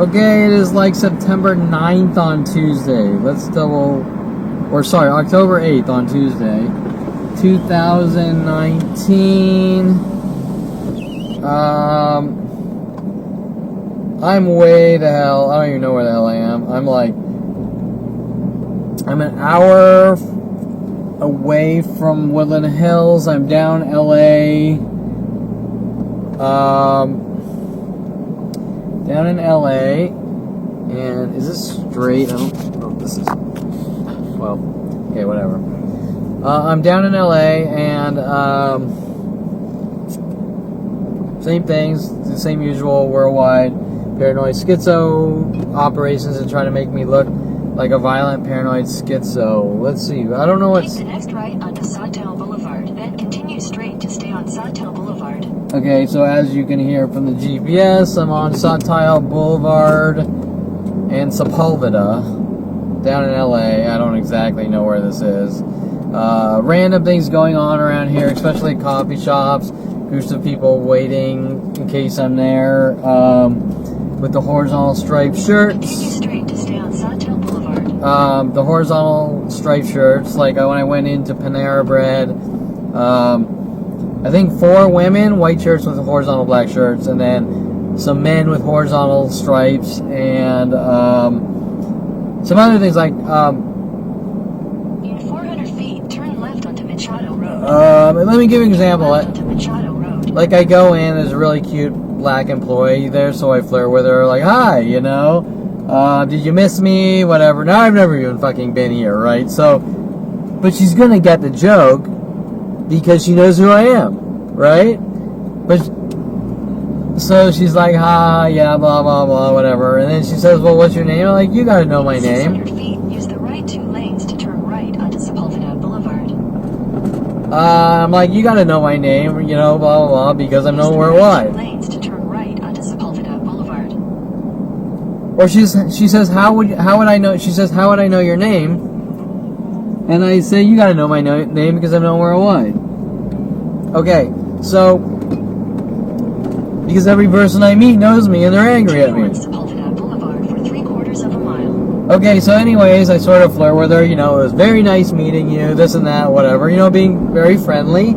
Okay, it is like September 9th on Tuesday. October 8th on Tuesday. 2019. I'm way the hell, I don't even know where the hell I am. I'm an hour away from Woodland Hills. I'm down LA. Down in LA. And is this straight? I don't know if this is, well, okay, whatever. I'm down in LA and, same things, the same usual worldwide paranoid schizo operations and try to make me look like a violent paranoid schizo. Let's see. I don't know what's... Take the next right onto Sawtell Boulevard, then continue straight to stay on Sawtell Boulevard. Okay, so as you can hear from the GPS, I'm on Sawtell Boulevard in Sepulveda, down in LA. I don't exactly know where this is. Random things going on around here, especially coffee shops. Groups of people waiting in case I'm there, with the horizontal striped shirts. Continue straight to stay on Sawtell Boulevard. The horizontal striped shirts, like when I went into Panera Bread, I think 4 women, white shirts with horizontal black shirts, and then some men with horizontal stripes, and some other things like... In 400 feet, turn left onto Machado Road. Let me give you an example. Left onto Machado Road. Like, I go in, there's a really cute black employee there, so I flirt with her, like, hi, you know, did you miss me, whatever. Now, I've never even fucking been here, right? So, but she's gonna get the joke because she knows who I am, right? But, so she's like, hi, yeah, blah, blah, blah, whatever. And then she says, well, what's your name? I'm like, you gotta know my name. 600 feet, use the right 2 lanes to turn right onto Sepulveda Boulevard. I'm like, you gotta know my name, you know, blah, blah, blah, because I'm nowhere wide. Lanes to turn right onto Sepulveda Boulevard. Or she says, how would I know? She says, how would I know your name? And I say, you gotta know my name because I'm nowhere wide. Okay, so because every person I meet knows me and they're angry at me. Sepulveda Boulevard for 3/4 of a mile. Okay, so anyways, I sort of flirt with her. You know, it was very nice meeting you. This and that, whatever. You know, being very friendly.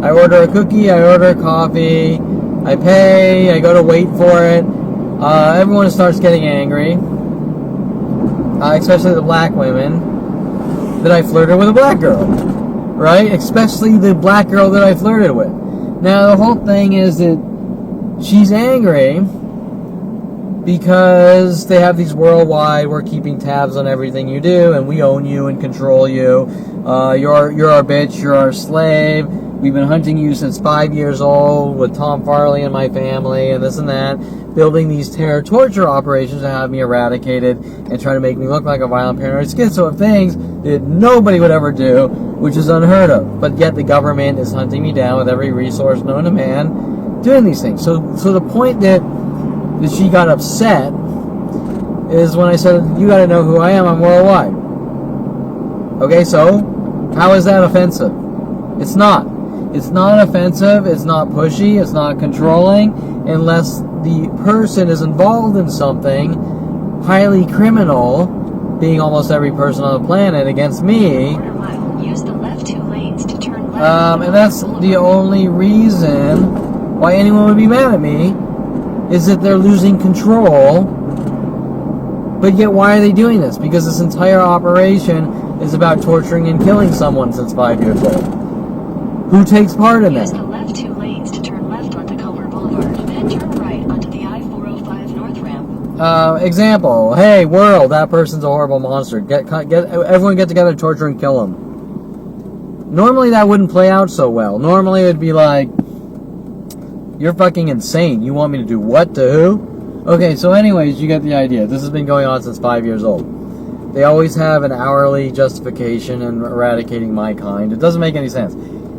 I order a cookie. I order a coffee. I pay. I go to wait for it. Everyone starts getting angry, especially the black women, that I flirted with a black girl, right? Especially the black girl that I flirted with. Now, the whole thing is that she's angry because they have these worldwide, we're keeping tabs on everything you do, and we own you and control you. You're our bitch, you're our slave. We've been hunting you since 5 years old with Tom Farley and my family and this and that, building these terror torture operations to have me eradicated and try to make me look like a violent paranoid schizo of things that nobody would ever do, which is unheard of. But yet the government is hunting me down with every resource known to man, doing these things. So the point that she got upset is when I said, you got to know who I am, I'm worldwide. Okay, so how is that offensive? It's not. It's not offensive, it's not pushy, it's not controlling, unless the person is involved in something highly criminal, being almost every person on the planet against me. Use the left 2 lanes to turn left. And that's the only reason why anyone would be mad at me, is that they're losing control. But yet, why are they doing this? Because this entire operation is about torturing and killing someone since 5 years old. Who takes part in that? Use the left 2 lanes to turn left onto Culver Boulevard, then turn right onto the I-405 North Ramp. Example. Hey, world, that person's a horrible monster. Everyone get together, torture and kill him. Normally that wouldn't play out so well. Normally it would be like, you're fucking insane. You want me to do what to who? Okay, so anyways, you get the idea. This has been going on since 5 years old. They always have an hourly justification in eradicating my kind. It doesn't make any sense.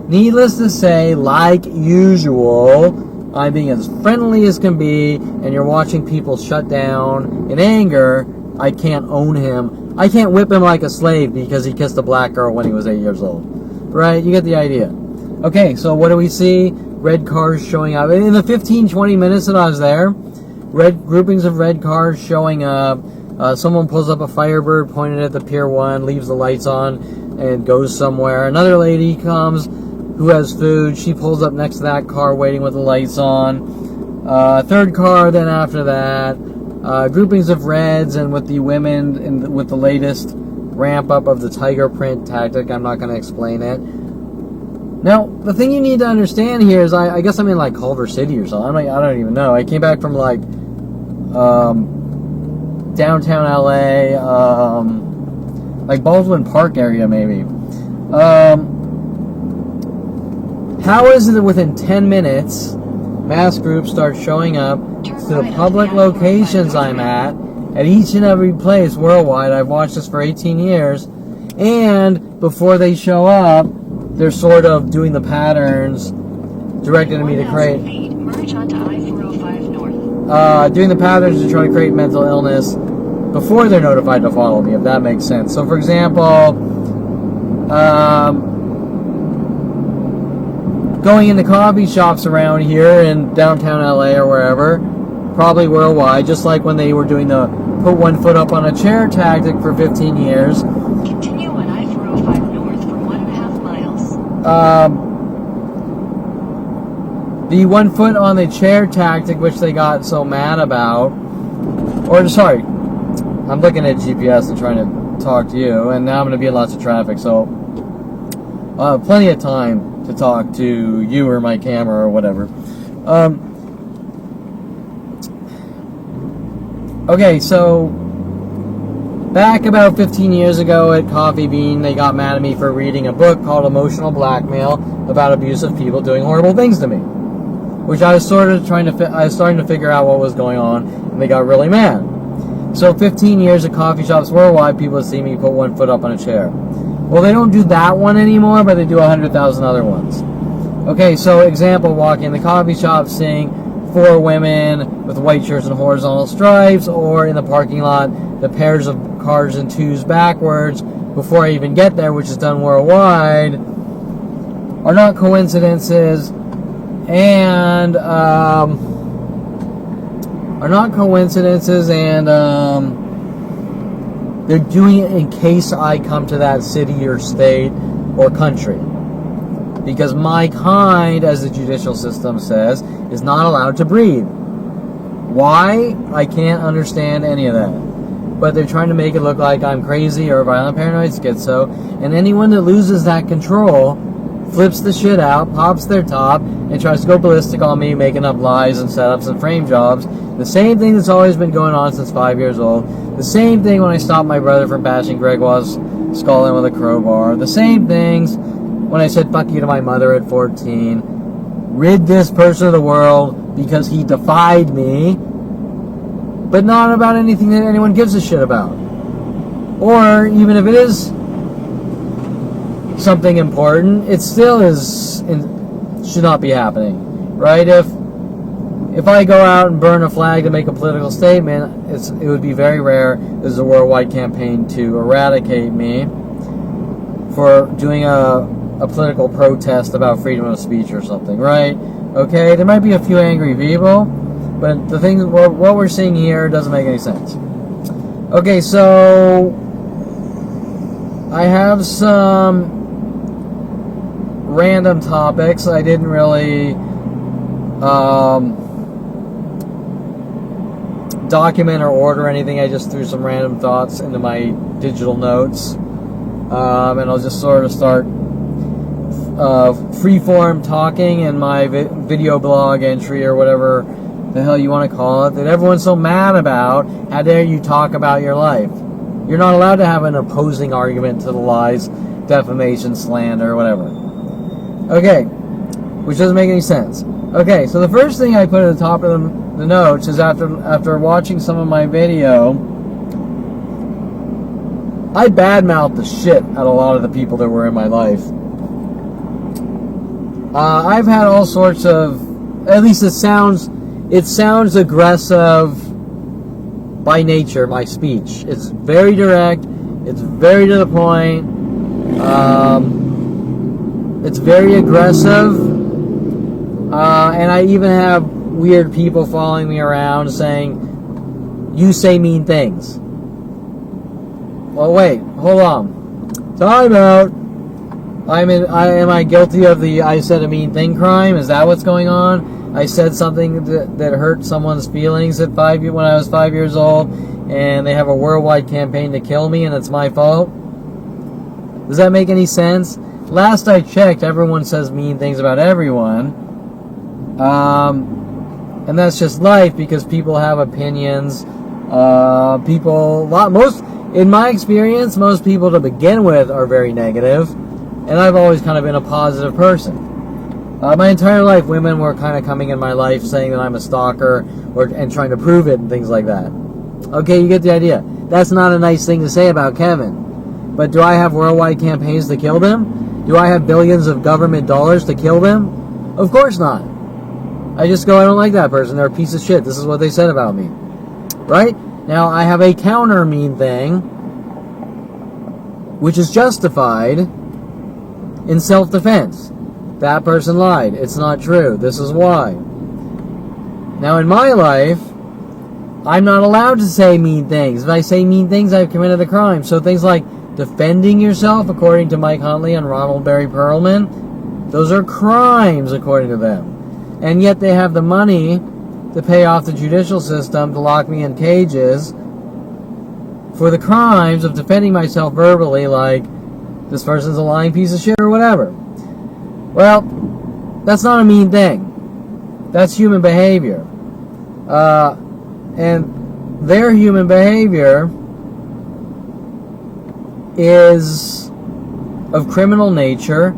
Needless to say, like usual, I'm being as friendly as can be, and you're watching people shut down in anger. I can't own him. I can't whip him like a slave because he kissed a black girl when he was 8 years old. Right? You get the idea. Okay, so what do we see? Red cars showing up. In the 15, 20 minutes that I was there, groupings of red cars showing up. Someone pulls up a Firebird pointed at the Pier 1, leaves the lights on, and goes somewhere. Another lady comes who has food. She pulls up next to that car waiting with the lights on. Third car then after that. Groupings of reds, and with the women and with the latest ramp up of the tiger print tactic. I'm not going to explain it. Now, the thing you need to understand here is I guess I'm in like Culver City or something. I don't even know. I came back from like downtown LA, like Baldwin Park area maybe. How is it that within 10 minutes, mass groups start showing up to the public locations I'm at each and every place worldwide? I've watched this for 18 years. And before they show up, they're sort of doing the patterns directed at me to create. Merge onto I-405 north. Doing the patterns to try to create mental illness before they're notified to follow me, if that makes sense. So, for example, going into coffee shops around here in downtown LA or wherever, probably worldwide, just like when they were doing the put one foot up on a chair tactic for 15 years. Continue on I-405 north for 1.5 miles. The 1 foot on the chair tactic, which they got so mad about, or sorry, I'm looking at GPS and trying to talk to you, and now I'm going to be in lots of traffic, so I'll have plenty of time to talk to you or my camera or whatever. Okay, so back about 15 years ago at Coffee Bean, they got mad at me for reading a book called Emotional Blackmail about abusive people doing horrible things to me, which I was sort of starting to figure out what was going on, and they got really mad. So 15 years at coffee shops worldwide, people see me put 1 foot up on a chair. Well, they don't do that one anymore, but they do 100,000 other ones. Okay, so example, walking in the coffee shop, seeing 4 women with white shirts and horizontal stripes, or in the parking lot, the pairs of cars in twos backwards before I even get there, which is done worldwide, are not coincidences, and they're doing it in case I come to that city or state or country. Because my kind, as the judicial system says, is not allowed to breathe. Why? I can't understand any of that. But they're trying to make it look like I'm crazy or violent paranoid schizo. And anyone that loses that control flips the shit out, pops their top, and tries to go ballistic on me, making up lies and setups and frame jobs. The same thing that's always been going on since 5 years old. The same thing when I stopped my brother from bashing Gregoire's skull in with a crowbar. The same things when I said fuck you to my mother at 14. Rid this person of the world because he defied me, but not about anything that anyone gives a shit about. Or even if it is something important, it still should not be happening, right? If I go out and burn a flag to make a political statement, it would be very rare. There's a worldwide campaign to eradicate me for doing a political protest about freedom of speech or something, right? Okay, there might be a few angry people, but the thing, what we're seeing here doesn't make any sense. Okay, so I have some random topics. I didn't really document or order anything. I just threw some random thoughts into my digital notes, and I'll just sort of start free-form talking in my video blog entry or whatever the hell you want to call it that everyone's so mad about. How dare you talk about your life? You're not allowed to have an opposing argument to the lies, defamation, slander, whatever. Okay, which doesn't make any sense. Okay, so the first thing I put at the top of the notes is after watching some of my video, I badmouthed the shit out of a lot of the people that were in my life. I've had all sorts of, at least it sounds aggressive by nature, my speech. It's very direct, it's very to the point, it's very aggressive, and I even have weird people following me around saying, "You say mean things." Well, wait, hold on. Time out. Am I guilty of the "I said a mean thing" crime? Is that what's going on? I said something that hurt someone's feelings when I was 5 years old, and they have a worldwide campaign to kill me, and it's my fault? Does that make any sense? Last I checked, everyone says mean things about everyone. And that's just life, because people have opinions. In my experience, most people to begin with are very negative, and I've always kind of been a positive person. My entire life, women were kind of coming in my life saying that I'm a stalker and trying to prove it and things like that. Okay, you get the idea. That's not a nice thing to say about Kevin. But do I have worldwide campaigns to kill them? Do I have billions of government dollars to kill them? Of course not. I just go, I don't like that person. They're a piece of shit. This is what they said about me. Right? Now, I have a counter mean thing, which is justified in self-defense. That person lied. It's not true. This is why. Now, in my life, I'm not allowed to say mean things. If I say mean things, I've committed a crime. So things like defending yourself, according to Mike Huntley and Ronald Barry Perlman, those are crimes, according to them. And yet they have the money to pay off the judicial system to lock me in cages for the crimes of defending myself verbally, like, this person's a lying piece of shit or whatever. Well, that's not a mean thing. That's human behavior. And their human behavior is of criminal nature,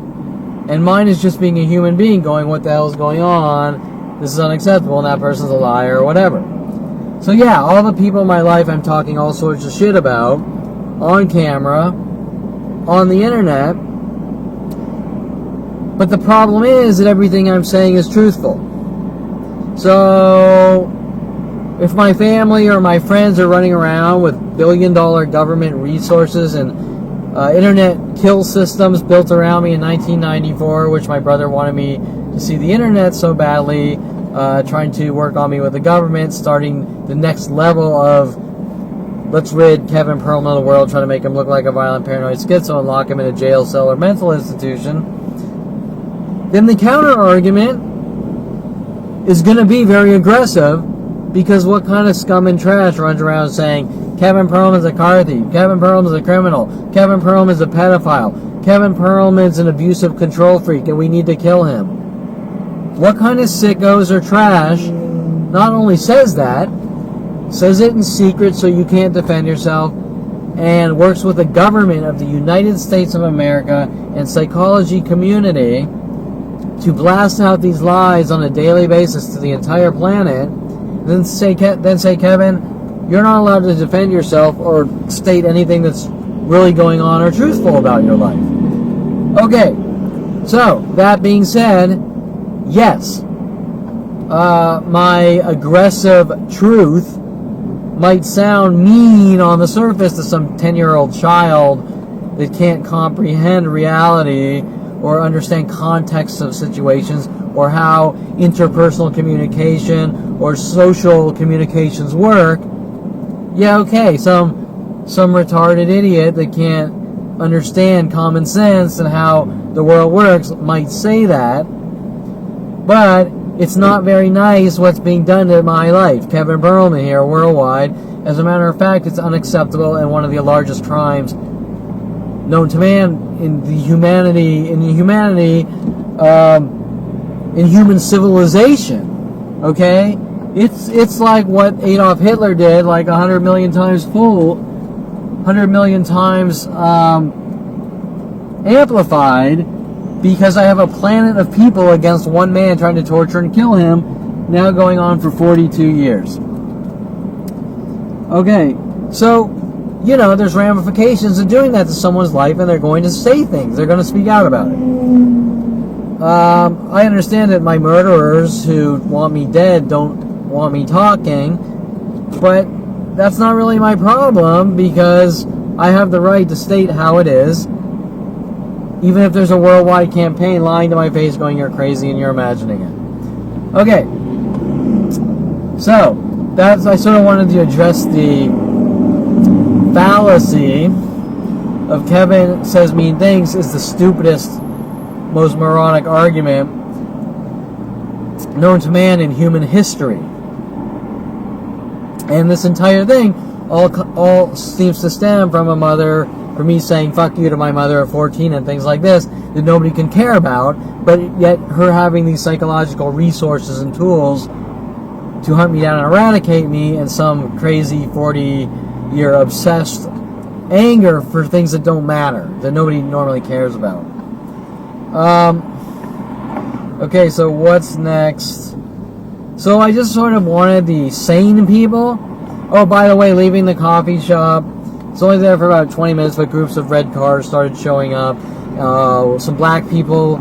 and mine is just being a human being going, what the hell is going on? This is unacceptable, and that person's a liar or whatever. So yeah, all the people in my life I'm talking all sorts of shit about, on camera, on the internet. But the problem is that everything I'm saying is truthful. So if my family or my friends are running around with billion-dollar government resources and internet kill systems built around me in 1994, which my brother wanted me to see the internet so badly, trying to work on me with the government, starting the next level of let's rid Kevin Perlman of the world, try to make him look like a violent paranoid schizo and lock him in a jail cell or mental institution, then the counter-argument is going to be very aggressive, because what kind of scum and trash runs around saying Kevin Perlman's a car thief, Kevin Perlman's a criminal, Kevin Perlman's a pedophile, Kevin Perlman's an abusive control freak and we need to kill him? What kind of sickos or trash not only says that, says it in secret so you can't defend yourself, and works with the government of the United States of America and psychology community to blast out these lies on a daily basis to the entire planet, then say, Kevin, you're not allowed to defend yourself or state anything that's really going on or truthful about your life. Okay, so that being said, yes, my aggressive truth might sound mean on the surface to some 10-year-old child that can't comprehend reality or understand context of situations or how interpersonal communication or social communications work. Yeah, okay, some retarded idiot that can't understand common sense and how the world works might say that, but it's not very nice what's being done to my life. Kevin Perlman here, worldwide. As a matter of fact, it's unacceptable and one of the largest crimes known to man in human civilization. Okay, it's like what Adolf Hitler did, like 100 million times amplified. Because I have a planet of people against one man trying to torture and kill him, now going on for 42 years. Okay, so, you know, there's ramifications of doing that to someone's life, and they're going to say things. They're going to speak out about it. I understand that my murderers who want me dead don't want me talking, but that's not really my problem, because I have the right to state how it is, even if there's a worldwide campaign lying to my face going, you're crazy and you're imagining it. Okay. So, I sort of wanted to address the fallacy of Kevin says mean things is the stupidest, most moronic argument known to man in human history. And this entire thing all seems to stem from a mother, from me saying fuck you to my mother at 14 and things like this that nobody can care about, but yet her having these psychological resources and tools to hunt me down and eradicate me in some crazy 40-year obsessed anger for things that don't matter, that nobody normally cares about. Okay, so what's next? So I just sort of wanted the sane people. Oh, by the way, leaving the coffee shop. It's only there for about 20 minutes, but groups of red cars started showing up. Some black people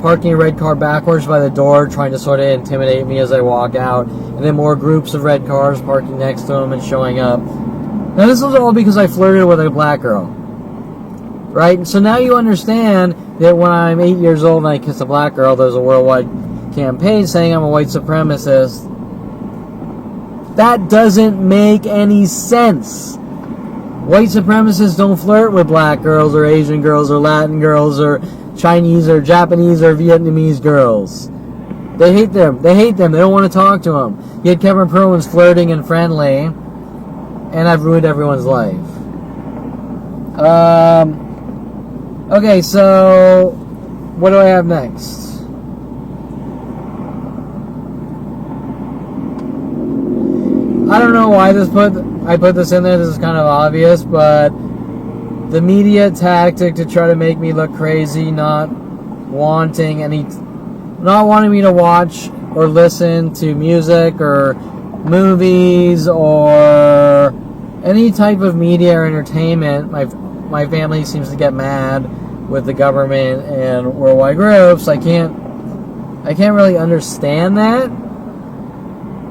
parking a red car backwards by the door, trying to sort of intimidate me as I walk out. And then more groups of red cars parking next to them and showing up. Now, this was all because I flirted with a black girl. Right? So now you understand that when I'm 8 years old and I kiss a black girl, there's a worldwide campaign saying I'm a white supremacist. That doesn't make any sense. White supremacists don't flirt with black girls or Asian girls or Latin girls or Chinese or Japanese or Vietnamese girls. They hate them. They hate them. They don't want to talk to them. Yet Kevin Perlman's flirting and friendly, and I've ruined everyone's life. Okay, so what do I have next? I don't know why I put this in there. This is kind of obvious, but the media tactic to try to make me look crazy, not wanting me to watch or listen to music or movies or any type of media or entertainment. My family seems to get mad with the government and worldwide groups. I can't really understand that,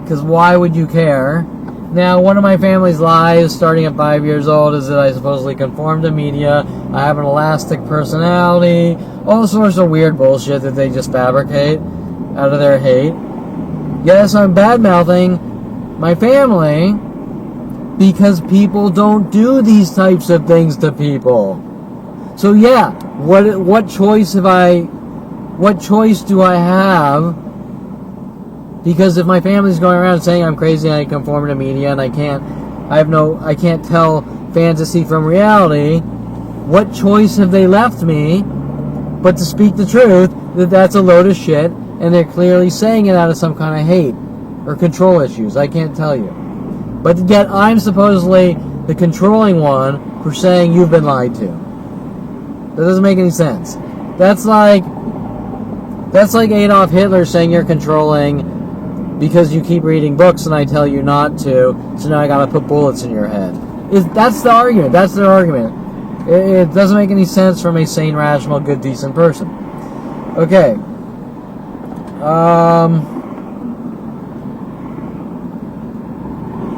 because why would you care? Now, one of my family's lies, starting at 5 years old, is that I supposedly conform to media, I have an elastic personality, all sorts of weird bullshit that they just fabricate out of their hate. Yes, I'm bad-mouthing my family because people don't do these types of things to people. So yeah, what choice do I have? Because if my family's going around saying I'm crazy and I conform to media and I can't tell fantasy from reality, what choice have they left me but to speak the truth that that's a load of shit and they're clearly saying it out of some kind of hate or control issues? I can't tell you. But yet I'm supposedly the controlling one for saying you've been lied to. That doesn't make any sense. That's like Adolf Hitler saying you're controlling because you keep reading books and I tell you not to, so now I gotta put bullets in your head. That's the argument. That's their argument. It doesn't make any sense from a sane, rational, good, decent person. Okay.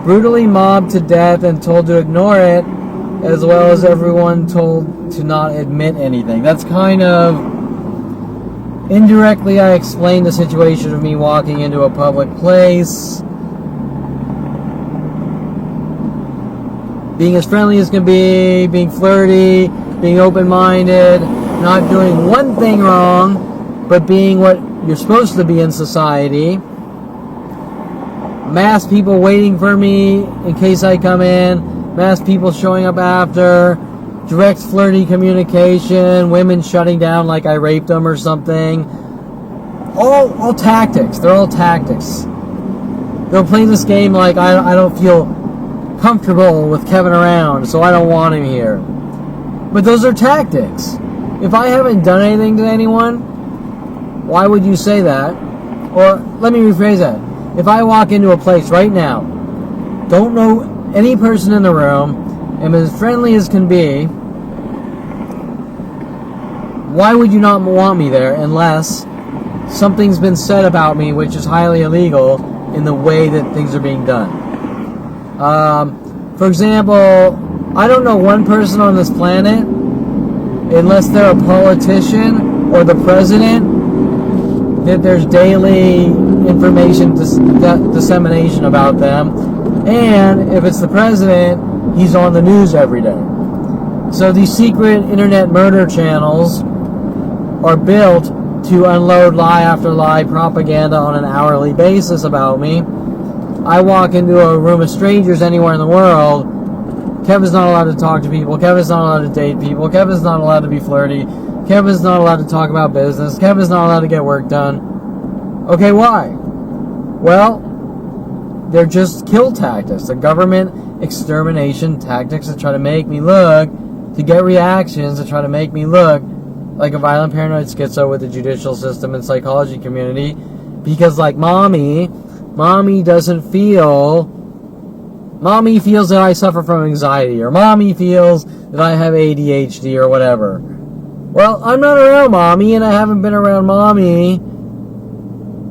Brutally mobbed to death and told to ignore it, as well as everyone told to not admit anything. That's kind of... Indirectly, I explained the situation of me walking into a public place, being as friendly as can be, being flirty, being open-minded, not doing one thing wrong, but being what you're supposed to be in society. Mass people waiting for me in case I come in, mass people showing up after, direct flirty communication, women shutting down like I raped them or something. All tactics. They're all tactics. They'll play this game like I don't feel comfortable with Kevin around, so I don't want him here. But those are tactics. If I haven't done anything to anyone, why would you say that? Or let me rephrase that. If I walk into a place right now, don't know any person in the room, am as friendly as can be, why would you not want me there unless something's been said about me which is highly illegal in the way that things are being done? For example, I don't know one person on this planet, unless they're a politician or the president, that there's daily information dissemination about them. And if it's the president, he's on the news every day. So these secret internet murder channels are built to unload lie after lie propaganda on an hourly basis about me. I walk into a room of strangers anywhere in the world. Kevin's not allowed to talk to people. Kevin's not allowed to date people. Kevin's not allowed to be flirty. Kevin's not allowed to talk about business. Kevin's not allowed to get work done. Okay, why? Well, they're just kill tactics. They're government extermination tactics to try to make me look, to get reactions, to try to make me look like a violent paranoid schizo with the judicial system and psychology community. Because like mommy feels that I suffer from anxiety, or mommy feels that I have ADHD or whatever. Well, I'm not around mommy, and I haven't been around mommy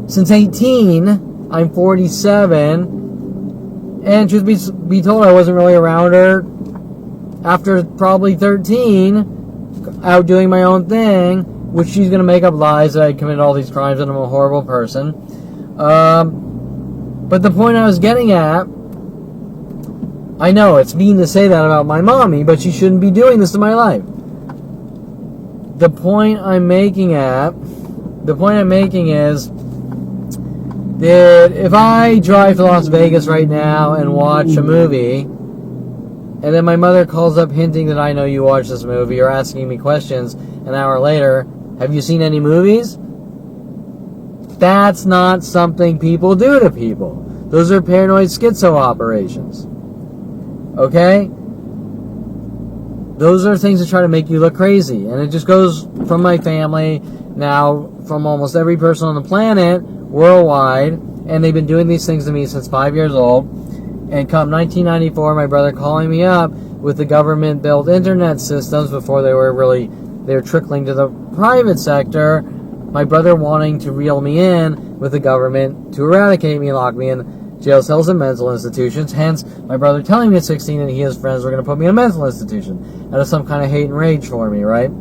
since 18. I'm 47, and truth be told, I wasn't really around her after probably 13, out doing my own thing, which she's going to make up lies that I committed all these crimes and I'm a horrible person. But the point I was getting at, I know it's mean to say that about my mommy, but she shouldn't be doing this to my life. The point I'm making is that if I drive to Las Vegas right now and watch a movie, and then my mother calls up hinting that I know you watched this movie, or asking me questions an hour later, have you seen any movies? That's not something people do to people. Those are paranoid schizo operations. Okay? Those are things that try to make you look crazy. And it just goes from my family, now from almost every person on the planet, worldwide. And they've been doing these things to me since 5 years old. And come 1994, my brother calling me up with the government-built internet systems before they were trickling to the private sector. My brother wanting to reel me in with the government to eradicate me and lock me in jail cells and mental institutions. Hence, my brother telling me at 16 that he and his friends were going to put me in a mental institution out of some kind of hate and rage for me, right?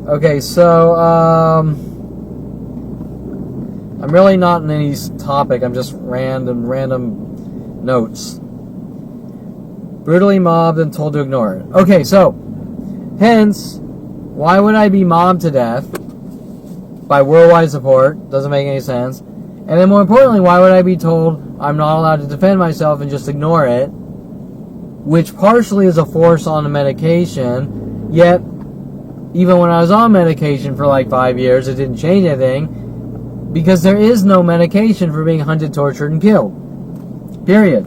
Okay, so, I'm really not in any topic. I'm just random notes. Brutally mobbed and told to ignore it. Okay, so, hence, why would I be mobbed to death by worldwide support? Doesn't make any sense. And then more importantly, why would I be told I'm not allowed to defend myself and just ignore it? Which partially is a force on the medication, yet even when I was on medication for like 5 years, it didn't change anything, because there is no medication for being hunted, tortured, and killed. Period.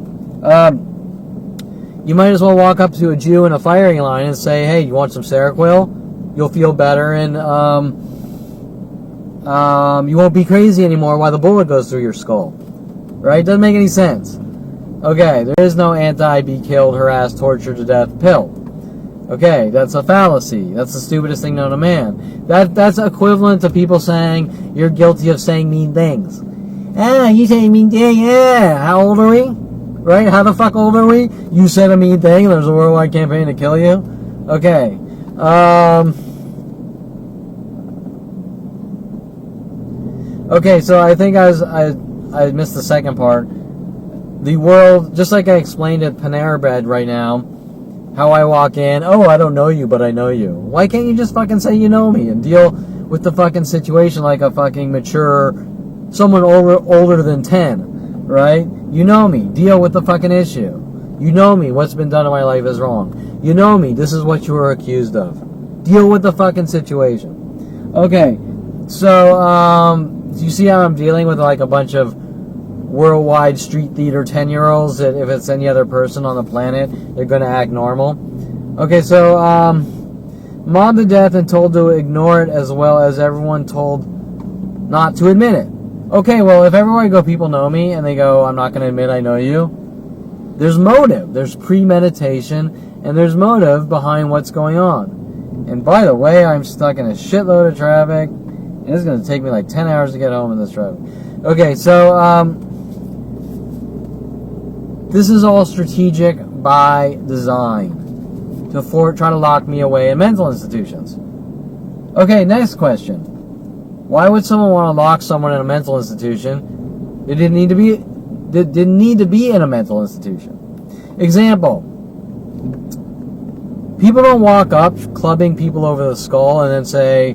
You might as well walk up to a Jew in a firing line and say, hey, you want some Seroquel? You'll feel better, and you won't be crazy anymore while the bullet goes through your skull. Right? Doesn't make any sense. Okay, there is no anti-be killed, harassed, tortured to death pill. Okay, that's a fallacy. That's the stupidest thing known to man. That's equivalent to people saying you're guilty of saying mean things. Ah, you say mean thing, yeah. How old are we? Right? How the fuck old are we? You said a mean thing, there's a worldwide campaign to kill you? Okay. Okay, so I think I missed the second part. The world, just like I explained at Panera Bread right now, how I walk in, oh, I don't know you, but I know you. Why can't you just fucking say you know me and deal with the fucking situation like a fucking mature, someone older than 10, right? You know me, deal with the fucking issue. You know me, what's been done in my life is wrong. You know me, this is what you were accused of. Deal with the fucking situation. Okay, so, you see how I'm dealing with like a bunch of worldwide street theater 10-year-olds that if it's any other person on the planet, they're going to act normal? Okay, so, mobbed to death and told to ignore it, as well as everyone told not to admit it. Okay, well, if everywhere I go people know me and they go, I'm not going to admit I know you, there's motive, there's premeditation, and there's motive behind what's going on. And by the way, I'm stuck in a shitload of traffic. It's going to take me like 10 hours to get home in this traffic. Okay, so, this is all strategic by design to try to lock me away in mental institutions. Okay, next question. Why would someone want to lock someone in a mental institution? They didn't need to be in a mental institution. Example. People don't walk up clubbing people over the skull and then say,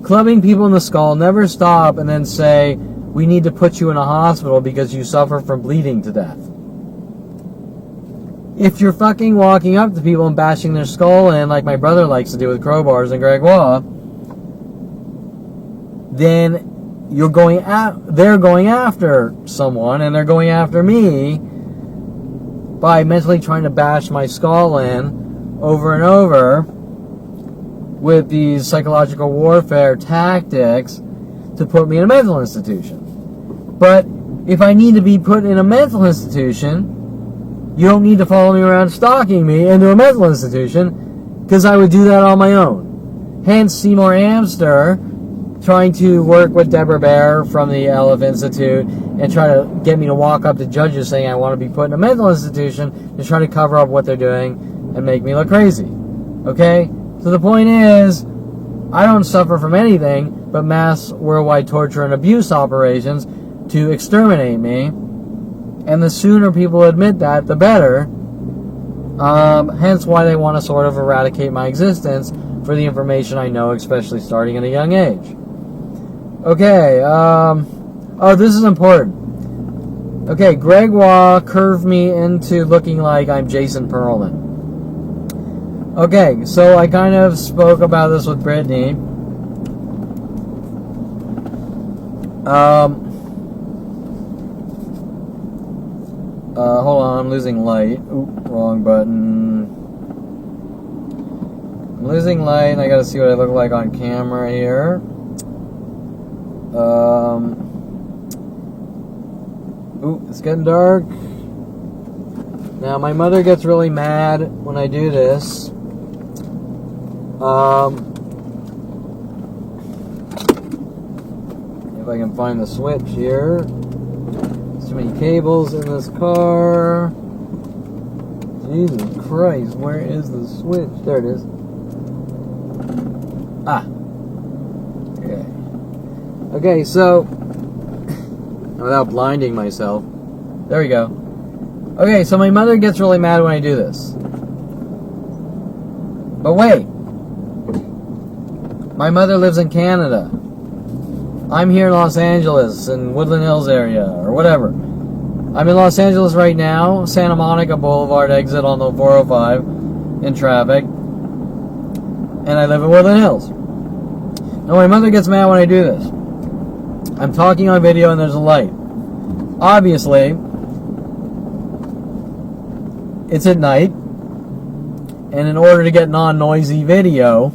clubbing people in the skull, never stop and then say, we need to put you in a hospital because you suffer from bleeding to death. If you're fucking walking up to people and bashing their skull in like my brother likes to do with crowbars and Gregoire, then they're going after someone and they're going after me by mentally trying to bash my skull in over and over with these psychological warfare tactics to put me in a mental institution. But if I need to be put in a mental institution, you don't need to follow me around stalking me into a mental institution, because I would do that on my own. Hence Seymour Amster trying to work with Deborah Baer from the Aleph Institute and try to get me to walk up to judges saying I want to be put in a mental institution to try to cover up what they're doing and make me look crazy. Okay? So the point is, I don't suffer from anything but mass worldwide torture and abuse operations to exterminate me. And the sooner people admit that, the better. Hence why they want to sort of eradicate my existence for the information I know, especially starting at a young age. Okay, oh, this is important. Okay, Gregoire curved me into looking like I'm Jason Perlman. Okay, so I kind of spoke about this with Brittany. Hold on, I'm losing light. Oop, wrong button. I'm losing light, and I gotta see what I look like on camera here. Ooh, it's getting dark. Now, my mother gets really mad when I do this. If I can find the switch here. Too many cables in this car. Jesus Christ, where is the switch? There it is. Ah. Okay. Okay, so without blinding myself. There we go. Okay, so my mother gets really mad when I do this. But wait. My mother lives in Canada. I'm here in Los Angeles, in Woodland Hills area, or whatever. I'm in Los Angeles right now, Santa Monica Boulevard exit on the 405 in traffic. And I live in Woodland Hills. Now my mother gets mad when I do this. I'm talking on video and there's a light. Obviously, it's at night. And in order to get non-noisy video,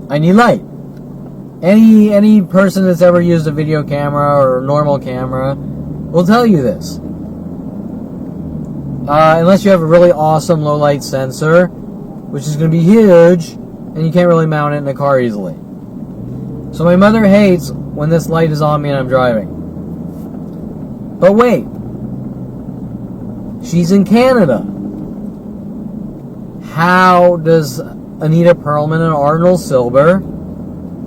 I need light. Any person that's ever used a video camera or a normal camera will tell you this. Unless you have a really awesome low light sensor, which is going to be huge, and you can't really mount it in a car easily. So my mother hates when this light is on me and I'm driving. But wait. She's in Canada. How does Anita Perlman and Arnold Silber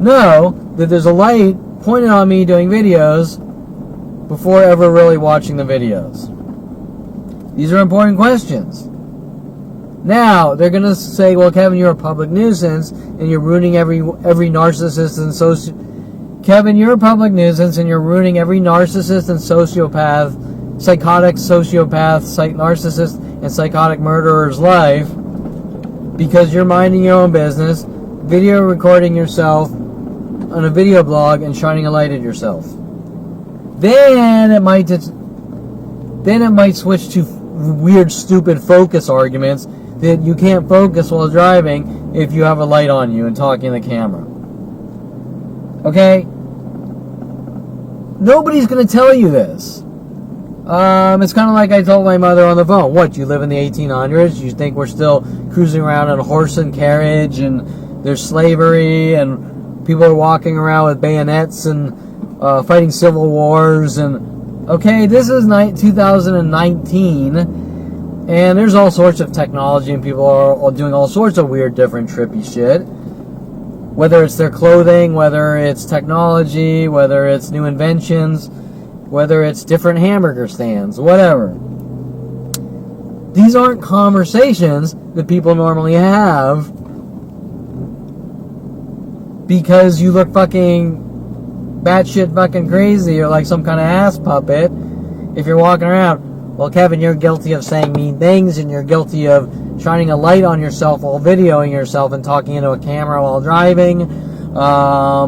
know that there's a light pointed on me doing videos before ever really watching the videos? These are important questions. Now, they're going to say, well, Kevin, you're a public nuisance and you're ruining every narcissist and Kevin, you're a public nuisance and you're ruining every narcissist and sociopath, psychotic sociopath, narcissist and psychotic murderer's life because you're minding your own business, video recording yourself on a video blog and shining a light at yourself. Then it might switch to weird, stupid focus arguments that you can't focus while driving if you have a light on you and talking to the camera. Okay? Nobody's going to tell you this. It's kind of like I told my mother on the phone. What, you live in the 1800s? You think we're still cruising around in a horse and carriage and there's slavery and people are walking around with bayonets and fighting civil wars and okay, this is 2019 and there's all sorts of technology and people are all doing all sorts of weird, different, trippy shit. Whether it's their clothing, whether it's technology, whether it's new inventions, whether it's different hamburger stands, whatever. These aren't conversations that people normally have because you look fucking batshit fucking crazy or like some kind of ass puppet if you're walking around. Well, Kevin, you're guilty of saying mean things and you're guilty of shining a light on yourself while videoing yourself and talking into a camera while driving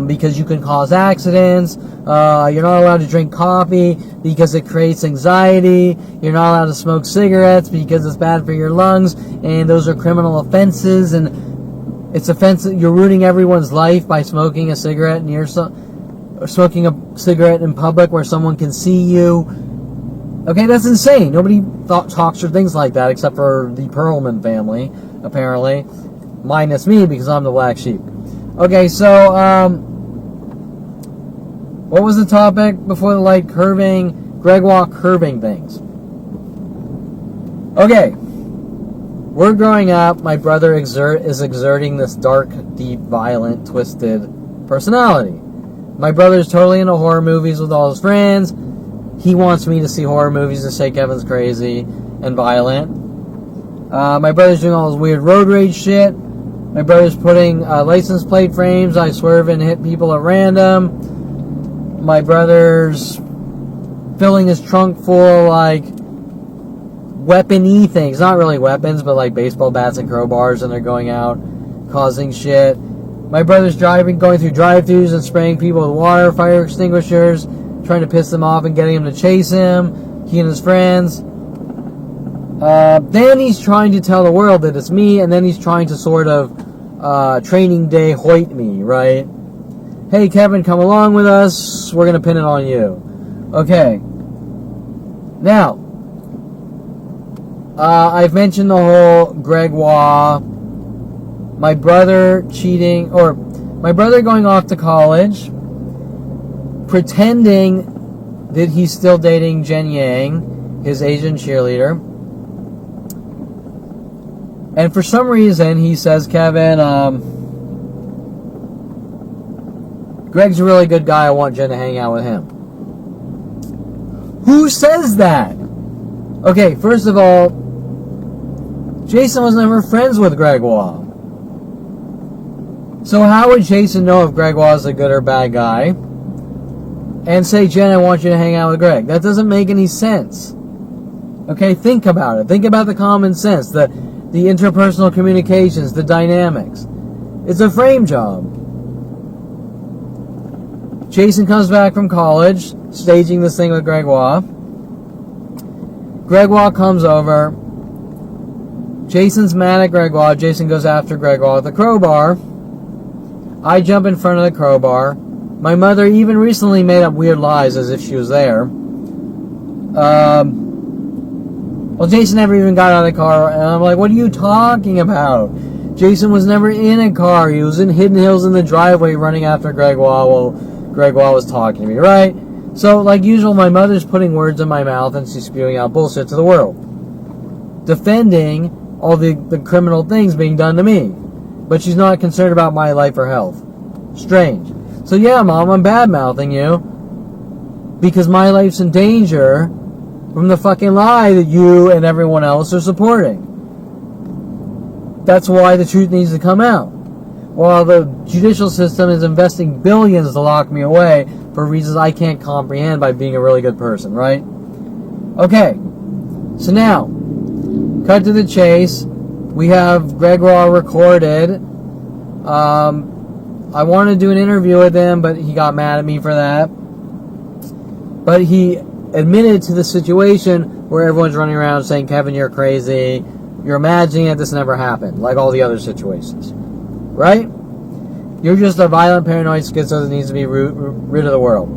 because you can cause accidents. You're not allowed to drink coffee because it creates anxiety. You're not allowed to smoke cigarettes because it's bad for your lungs, and those are criminal offenses, and it's offensive. You're ruining everyone's life by smoking a cigarette near or smoking a cigarette in public where someone can see you. Okay, that's insane. Nobody talks or things like that except for the Perlman family, apparently. Minus me, because I'm the black sheep. Okay, so, what was the topic before the light? Curving, Gregoire curving things. Okay. We're growing up, my brother is exerting this dark, deep, violent, twisted personality. My brother's totally into horror movies with all his friends. He wants me to see horror movies to say Kevin's crazy and violent. My brother's doing all this weird road rage shit. My brother's putting license plate frames. I swerve and hit people at random. My brother's filling his trunk full of, like, weapon-y things. Not really weapons, but like baseball bats and crowbars, and they're going out causing shit. My brother's going through drive-thrus and spraying people with water, fire extinguishers, trying to piss them off and getting them to chase him, he and his friends. Then he's trying to tell the world that it's me, and then he's trying to sort of training day hoit me, right? Hey, Kevin, come along with us. We're going to pin it on you. Okay. Now, I've mentioned the whole Gregoire, my brother cheating, or my brother going off to college, pretending that he's still dating Jen Yang, his Asian cheerleader. And for some reason, he says, Kevin, Greg's a really good guy. I want Jen to hang out with him. Who says that? Okay, first of all, Jason was never friends with Gregoire. So how would Jason know if Gregoire is a good or bad guy? And say, Jen, I want you to hang out with Greg. That doesn't make any sense. Okay, think about it. Think about the common sense, the interpersonal communications, the dynamics. It's a frame job. Jason comes back from college, staging this thing with Gregoire. Gregoire comes over. Jason's mad at Gregoire. Jason goes after Gregoire with a crowbar. I jump in front of the crowbar. My mother even recently made up weird lies as if she was there. Well, Jason never even got out of the car, and I'm like, what are you talking about? Jason was never in a car. He was in Hidden Hills in the driveway running after Gregoire while Gregoire was talking to me, right? So, like usual, my mother's putting words in my mouth and she's spewing out bullshit to the world. Defending all the criminal things being done to me. But she's not concerned about my life or health. Strange. So yeah, Mom, I'm bad-mouthing you because my life's in danger from the fucking lie that you and everyone else are supporting. That's why the truth needs to come out. While the judicial system is investing billions to lock me away for reasons I can't comprehend by being a really good person, right? Okay, so now, cut to the chase. We have Gregoire recorded. I wanted to do an interview with him, but he got mad at me for that. But he admitted to the situation where everyone's running around saying, Kevin, you're crazy. You're imagining it. This never happened, like all the other situations. Right? You're just a violent, paranoid schizo that needs to be rid of the world.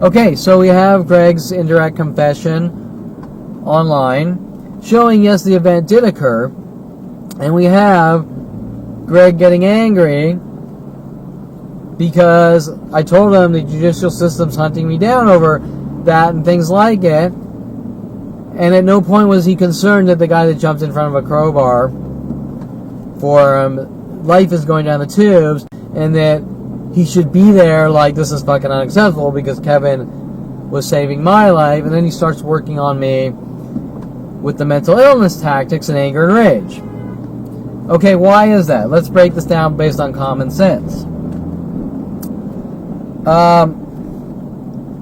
Okay, so we have Greg's indirect confession online showing, yes, the event did occur. And we have Greg getting angry because I told him the judicial system's hunting me down over that and things like it. And at no point was he concerned that the guy that jumped in front of a crowbar for him, life is going down the tubes, and that he should be there. Like, this is fucking unacceptable because Kevin was saving my life. And then he starts working on me with the mental illness tactics and anger and rage. Okay, why is that? Let's break this down based on common sense.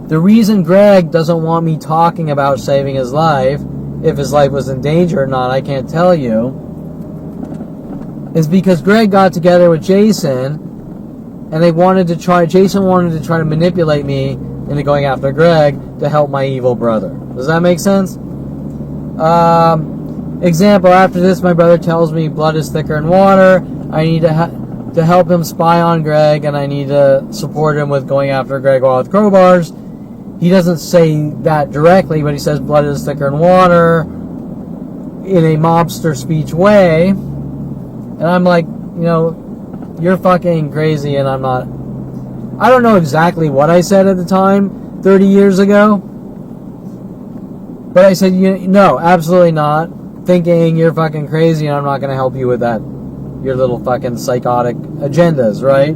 The reason Greg doesn't want me talking about saving his life, if his life was in danger or not, I can't tell you, is because Greg got together with Jason, and Jason wanted to try to manipulate me into going after Greg to help my evil brother. Does that make sense? Example, after this, my brother tells me blood is thicker than water. I need to help him spy on Greg, and I need to support him with going after Greg with crowbars. He doesn't say that directly, but he says blood is thicker than water in a mobster speech way. And I'm like, you're fucking crazy, and I don't know exactly what I said at the time, 30 years ago. But I said, no, absolutely not. Thinking you're fucking crazy, and I'm not going to help you with that. Your little fucking psychotic agendas, right?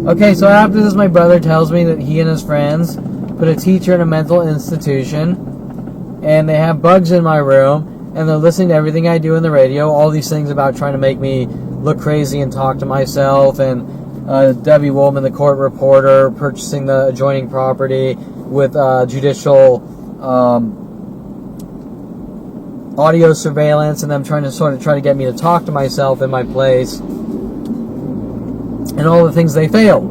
Okay, so after this, my brother tells me that he and his friends put a teacher in a mental institution, and they have bugs in my room, and they're listening to everything I do in the radio, all these things about trying to make me look crazy and talk to myself, and Debbie Woolman, the court reporter, purchasing the adjoining property with judicial audio surveillance, and them trying to get me to talk to myself in my place, and all the things they failed,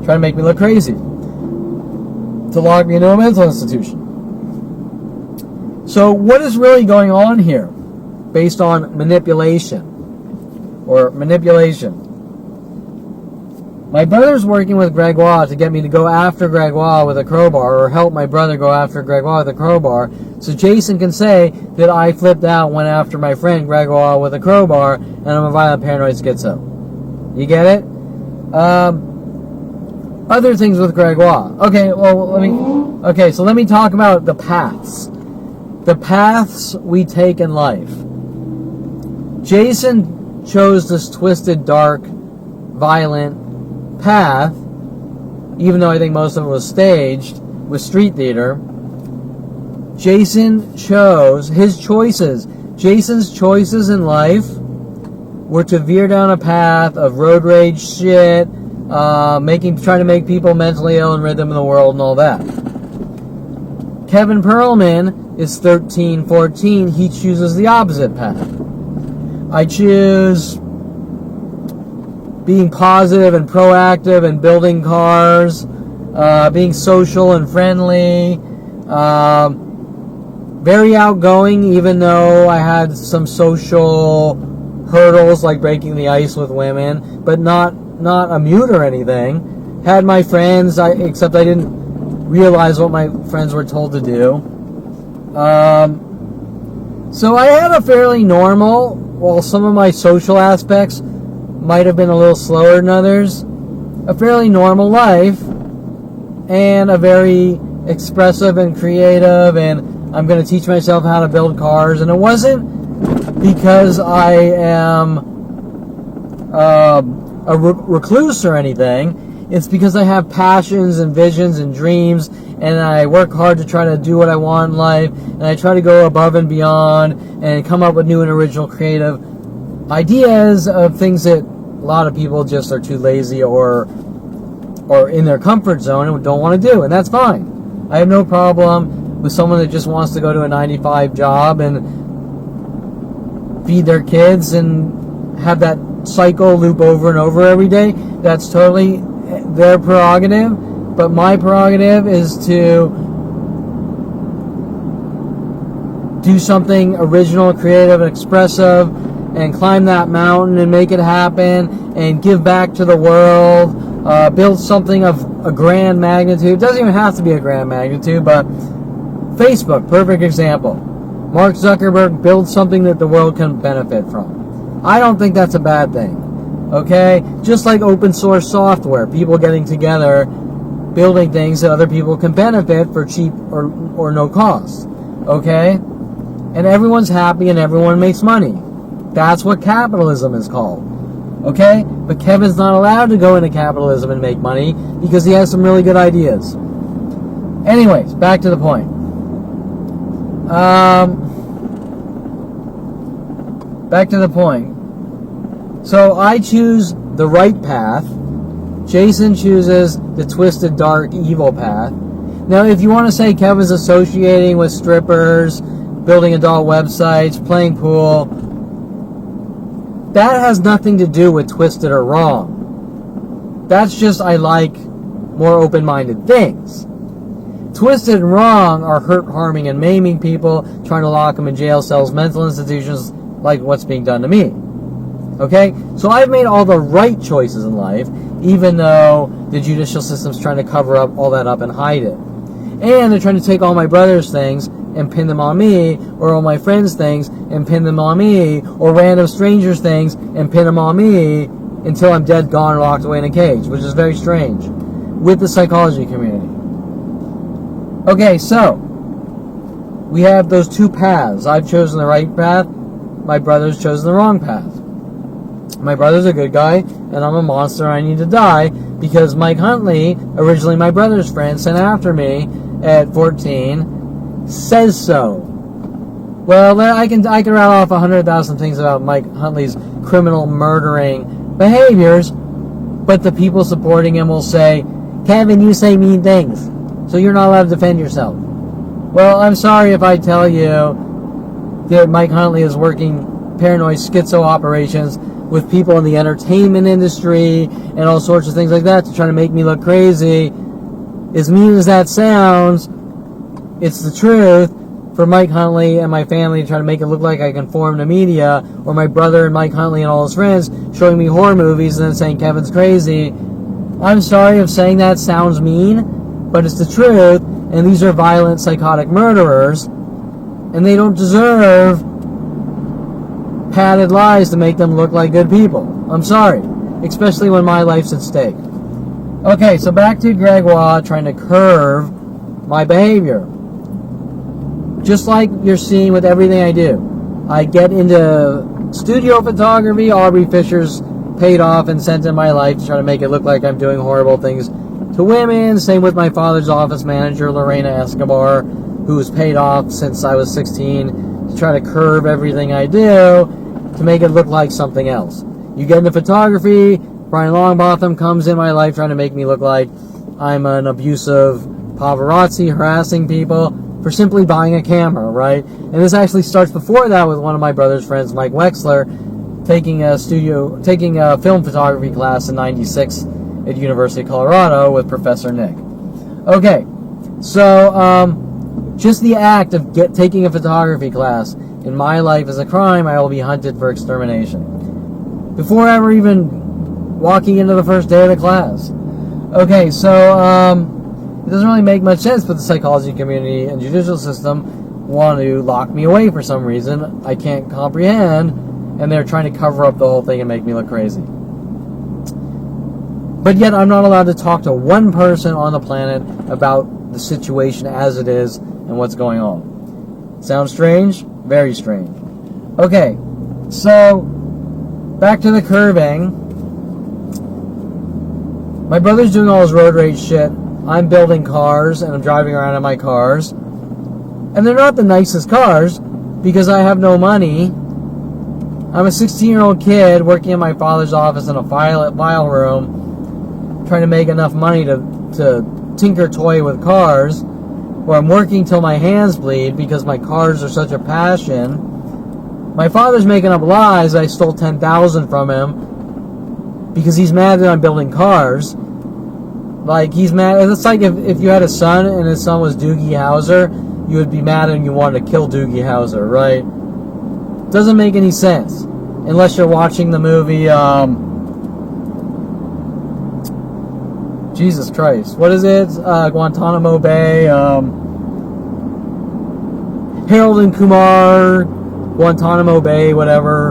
trying to make me look crazy, to lock me into a mental institution. So what is really going on here, based on manipulation? My brother's working with Gregoire to get me to go after Gregoire with a crowbar, or help my brother go after Gregoire with a crowbar, so Jason can say that I flipped out, went after my friend Gregoire with a crowbar, and I'm a violent paranoid schizo. You get it? Other things with Gregoire. Okay, so let me talk about the paths. The paths we take in life. Jason chose this twisted, dark, violent path, even though I think most of it was staged with street theater. Jason chose his choices. Jason's choices in life were to veer down a path of road rage shit, trying to make people mentally ill and rid them of the world and all that. Kevin Perlman is 13, 14. He chooses the opposite path. I choose being positive and proactive and building cars, being social and friendly, very outgoing, even though I had some social hurdles like breaking the ice with women, but not a mute or anything. Had my friends, except I didn't realize what my friends were told to do. So I had a fairly normal, while some of my social aspects might have been a little slower than others, a fairly normal life, and a very expressive and creative, and I'm going to teach myself how to build cars. And it wasn't because I am a recluse or anything. It's because I have passions and visions and dreams, and I work hard to try to do what I want in life, and I try to go above and beyond and come up with new and original creative ideas of things that a lot of people just are too lazy or in their comfort zone and don't want to do, and that's fine. I have no problem with someone that just wants to go to a 9-to-5 job and feed their kids and have that cycle loop over and over every day. That's totally their prerogative, but my prerogative is to do something original, creative, and expressive, and climb that mountain and make it happen and give back to the world, build something of a grand magnitude. It doesn't even have to be a grand magnitude, but Facebook, perfect example. Mark Zuckerberg builds something that the world can benefit from. I don't think that's a bad thing, okay? Just like open source software, people getting together, building things that other people can benefit for cheap or no cost, okay? And everyone's happy and everyone makes money. That's what capitalism is called. Okay? But Kevin's not allowed to go into capitalism and make money because he has some really good ideas. Anyways, back to the point. Back to the point. So I choose the right path. Jason chooses the twisted, dark, evil path. Now, if you want to say Kevin's associating with strippers, building adult websites, playing pool, that has nothing to do with twisted or wrong. That's just I like more open-minded things. Twisted and wrong are hurt, harming, and maiming people, trying to lock them in jail cells, mental institutions, like what's being done to me. Okay? So I've made all the right choices in life, even though the judicial system's trying to cover up all that up and hide it. And they're trying to take all my brother's things and pin them on me, or all my friends' things and pin them on me, or random strangers' things and pin them on me until I'm dead, gone, or locked away in a cage, which is very strange, with the psychology community. Okay, so we have those two paths. I've chosen the right path. My brother's chosen the wrong path. My brother's a good guy, and I'm a monster, and I need to die because Mike Huntley, originally my brother's friend, sent after me at 14, says so. Well, I can rattle off 100,000 things about Mike Huntley's criminal, murdering behaviors, but the people supporting him will say, Kevin, you say mean things, so you're not allowed to defend yourself. Well, I'm sorry if I tell you that Mike Huntley is working paranoid schizo operations with people in the entertainment industry and all sorts of things like that to try to make me look crazy. As mean as that sounds, it's the truth for Mike Huntley and my family to try to make it look like I conform to media, or my brother and Mike Huntley and all his friends showing me horror movies and then saying Kevin's crazy. I'm sorry if saying that sounds mean, but it's the truth, and these are violent, psychotic murderers, and they don't deserve padded lies to make them look like good people. I'm sorry, especially when my life's at stake. Okay, so back to Gregoire trying to curve my behavior. Just like you're seeing with everything I do. I get into studio photography. Aubrey Fisher's paid off and sent in my life to try to make it look like I'm doing horrible things to women. Same with my father's office manager, Lorena Escobar, who was paid off since I was 16 to try to curve everything I do to make it look like something else. You get into photography, Brian Longbotham comes in my life trying to make me look like I'm an abusive paparazzi harassing people for simply buying a camera, right? And this actually starts before that with one of my brother's friends, Mike Wexler, taking a film photography class in '96 at University of Colorado with Professor Nick. Okay, so just the act of taking a photography class in my life is a crime. I will be hunted for extermination before ever even walking into the first day of the class. Okay, so it doesn't really make much sense, but the psychology community and judicial system want to lock me away for some reason I can't comprehend, and they're trying to cover up the whole thing and make me look crazy. But yet I'm not allowed to talk to one person on the planet about the situation as it is and what's going on. Sounds strange? Very strange. Okay, so back to the curving. My brother's doing all his road rage shit. I'm building cars and I'm driving around in my cars. And they're not the nicest cars because I have no money. I'm a 16-year-old kid working in my father's office in a file room trying to make enough money to tinker toy with cars, where I'm working till my hands bleed because my cars are such a passion. My father's making up lies. I stole $10,000 from him because he's mad that I'm building cars. Like, he's mad. It's like if you had a son and his son was Doogie Howser, you would be mad and you wanted to kill Doogie Howser, right? Doesn't make any sense unless you're watching the movie Jesus Christ, what is it? Guantanamo Bay, Harold and Kumar, Guantanamo Bay, whatever.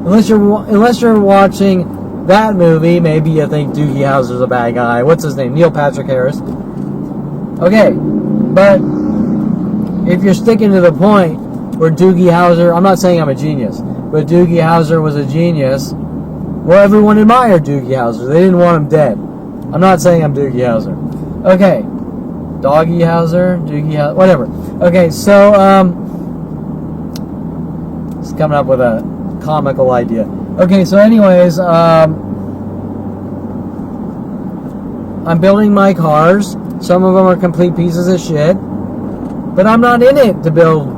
Unless you're watching that movie, maybe you think Doogie Howser's a bad guy. What's his name? Neil Patrick Harris. Okay, but if you're sticking to the point where Doogie Howser, I'm not saying I'm a genius, but Doogie Howser was a genius, Well, everyone admired Doogie Howser. They didn't want him dead. I'm not saying I'm Doogie Howser. Okay. Doggy Howser? Doogie Howser? Whatever. Okay, so, just coming up with a comical idea. Okay, so anyways, I'm building my cars. Some of them are complete pieces of shit. But I'm not in it to build.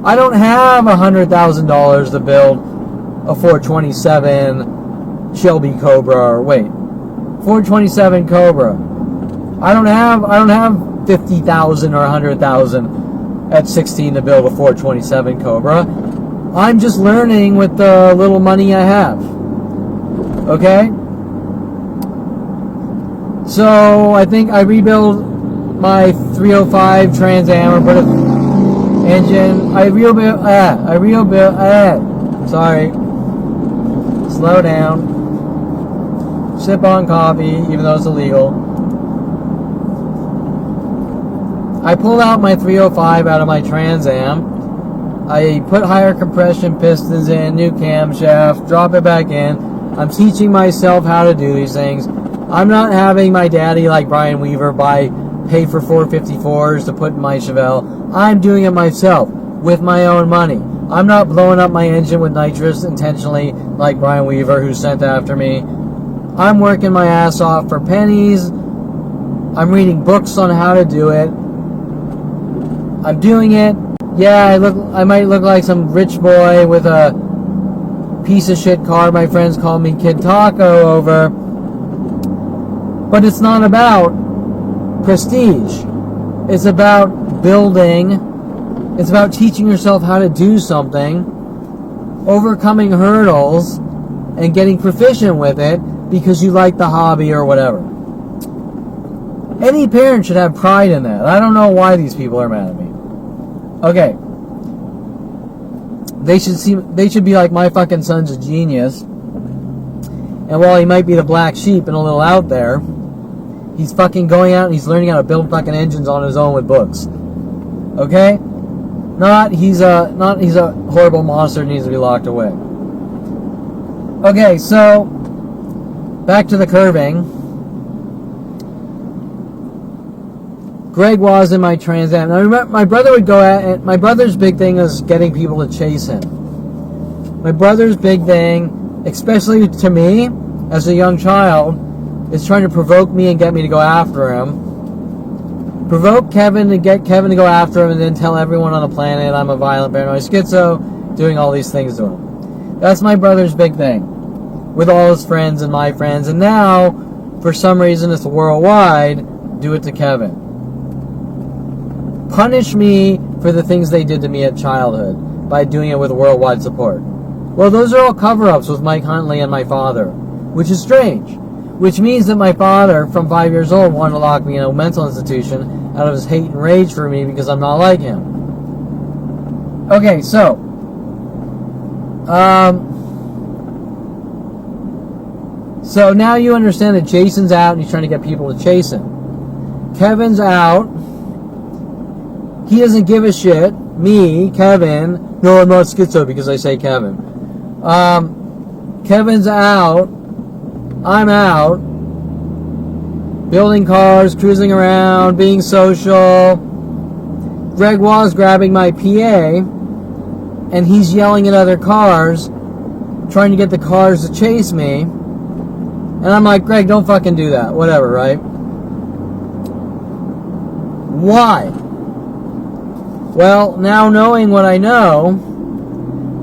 I don't have $100,000 to build a 427 Shelby Cobra, or wait, 427 Cobra. I don't have 50,000 or 100,000 at 16 to build a 427 Cobra. I'm just learning with the little money I have. Okay? So I think I rebuild my 305 Trans Am or put an engine. Sorry. Slow down. Sip on coffee, even though it's illegal. I pulled out my 305 out of my Trans Am. I put higher compression pistons in, new camshaft, drop it back in. I'm teaching myself how to do these things. I'm not having my daddy, like Brian Weaver, pay for 454s to put in my Chevelle. I'm doing it myself with my own money. I'm not blowing up my engine with nitrous intentionally like Brian Weaver, who sent after me. I'm working my ass off for pennies. I'm reading books on how to do it. I'm doing it. Yeah, I might look like some rich boy with a piece of shit car my friends call me Kid Taco over. But it's not about prestige. It's about building. It's about teaching yourself how to do something, overcoming hurdles, and getting proficient with it because you like the hobby or whatever. Any parent should have pride in that. I don't know why these people are mad at me. Okay. They should be like, my fucking son's a genius. And while he might be the black sheep and a little out there, he's fucking going out and he's learning how to build fucking engines on his own with books. Okay? He's a horrible monster that needs to be locked away. Okay, so back to the curving. Greg was in my Trans Am. Now, I remember my brother would go at it. My brother's big thing was getting people to chase him. My brother's big thing, especially to me as a young child, is trying to provoke me and get me to go after him. Provoke Kevin to get Kevin to go after him and then tell everyone on the planet I'm a violent paranoid schizo, doing all these things to him. That's my brother's big thing. With all his friends and my friends. And now, for some reason, it's worldwide, do it to Kevin. Punish me for the things they did to me at childhood by doing it with worldwide support. Well, those are all cover-ups with Mike Huntley and my father, which is strange. Which means that my father, from 5 years old, wanted to lock me in a mental institution out of his hate and rage for me because I'm not like him. Okay, so now you understand that Jason's out and he's trying to get people to chase him. Kevin's out. He doesn't give a shit. Me, Kevin. No, I'm not schizo because I say Kevin. Kevin's out. I'm out. Building cars, cruising around, being social. Greg was grabbing my PA, and he's yelling at other cars, trying to get the cars to chase me. And I'm like, Greg, don't fucking do that. Whatever, right? Why? Well, now knowing what I know,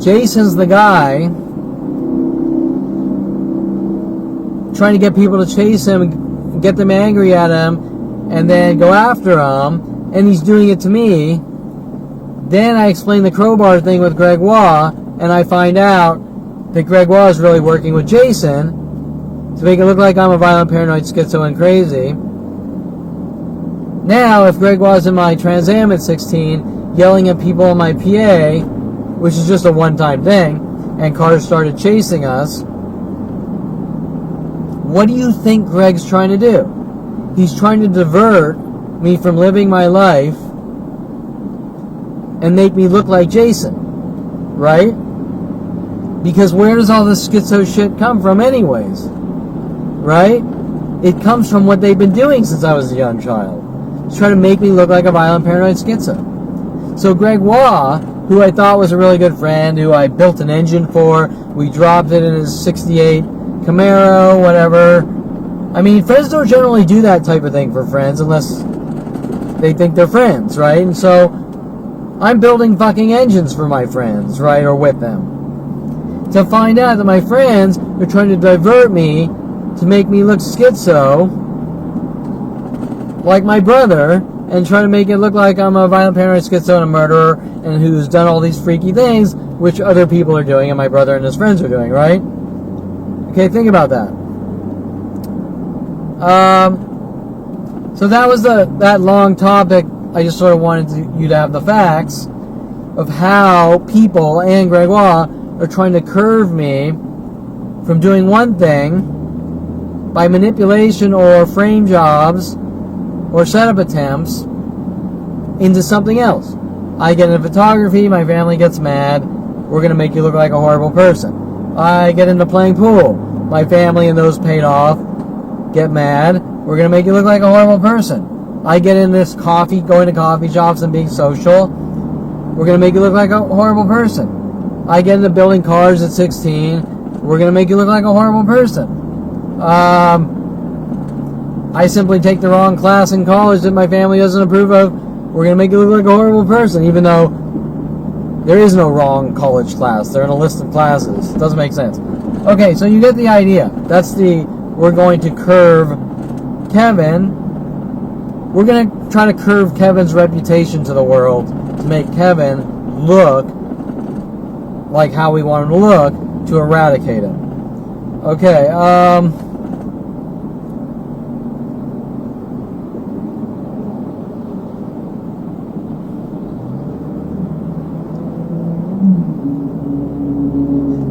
Jason's the guy trying to get people to chase him and get them angry at him and then go after him, and he's doing it to me. Then I explain the crowbar thing with Greg Waugh, and I find out that Greg Waugh is really working with Jason to make it look like I'm a violent, paranoid, schizo, and crazy. Now, if Greg Waugh's in my Trans Am at 16, yelling at people on my PA, which is just a one-time thing, and cars started chasing us, what do you think Greg's trying to do? He's trying to divert me from living my life and make me look like Jason, right? Because where does all this schizo shit come from anyways? Right? It comes from what they've been doing since I was a young child. It's trying to make me look like a violent paranoid schizo. So Gregoire, who I thought was a really good friend, who I built an engine for, we dropped it in his 68 Camaro, whatever. I mean, friends don't generally do that type of thing for friends unless they think they're friends, right? And so I'm building fucking engines for my friends, right? Or with them. To find out that my friends are trying to divert me to make me look schizo like my brother, and try to make it look like I'm a violent paranoid schizo and a murderer and who's done all these freaky things which other people are doing and my brother and his friends are doing, right? Okay, think about that. So that was that long topic. I just sort of wanted you to have the facts of how people and Gregoire are trying to curve me from doing one thing by manipulation or frame jobs or setup attempts into something else. I get into photography, my family gets mad, we're going to make you look like a horrible person. I get into playing pool, my family and those paid off get mad, we're going to make you look like a horrible person. I get in this going to coffee shops and being social, we're going to make you look like a horrible person. I get into building cars at 16, we're going to make you look like a horrible person. I simply take the wrong class in college that my family doesn't approve of, we're going to make you look like a horrible person, even though there is no wrong college class. They're in a list of classes. It doesn't make sense. Okay, so you get the idea. We're going to curve Kevin. We're going to try to curve Kevin's reputation to the world to make Kevin look like how we want him to look to eradicate him. Okay,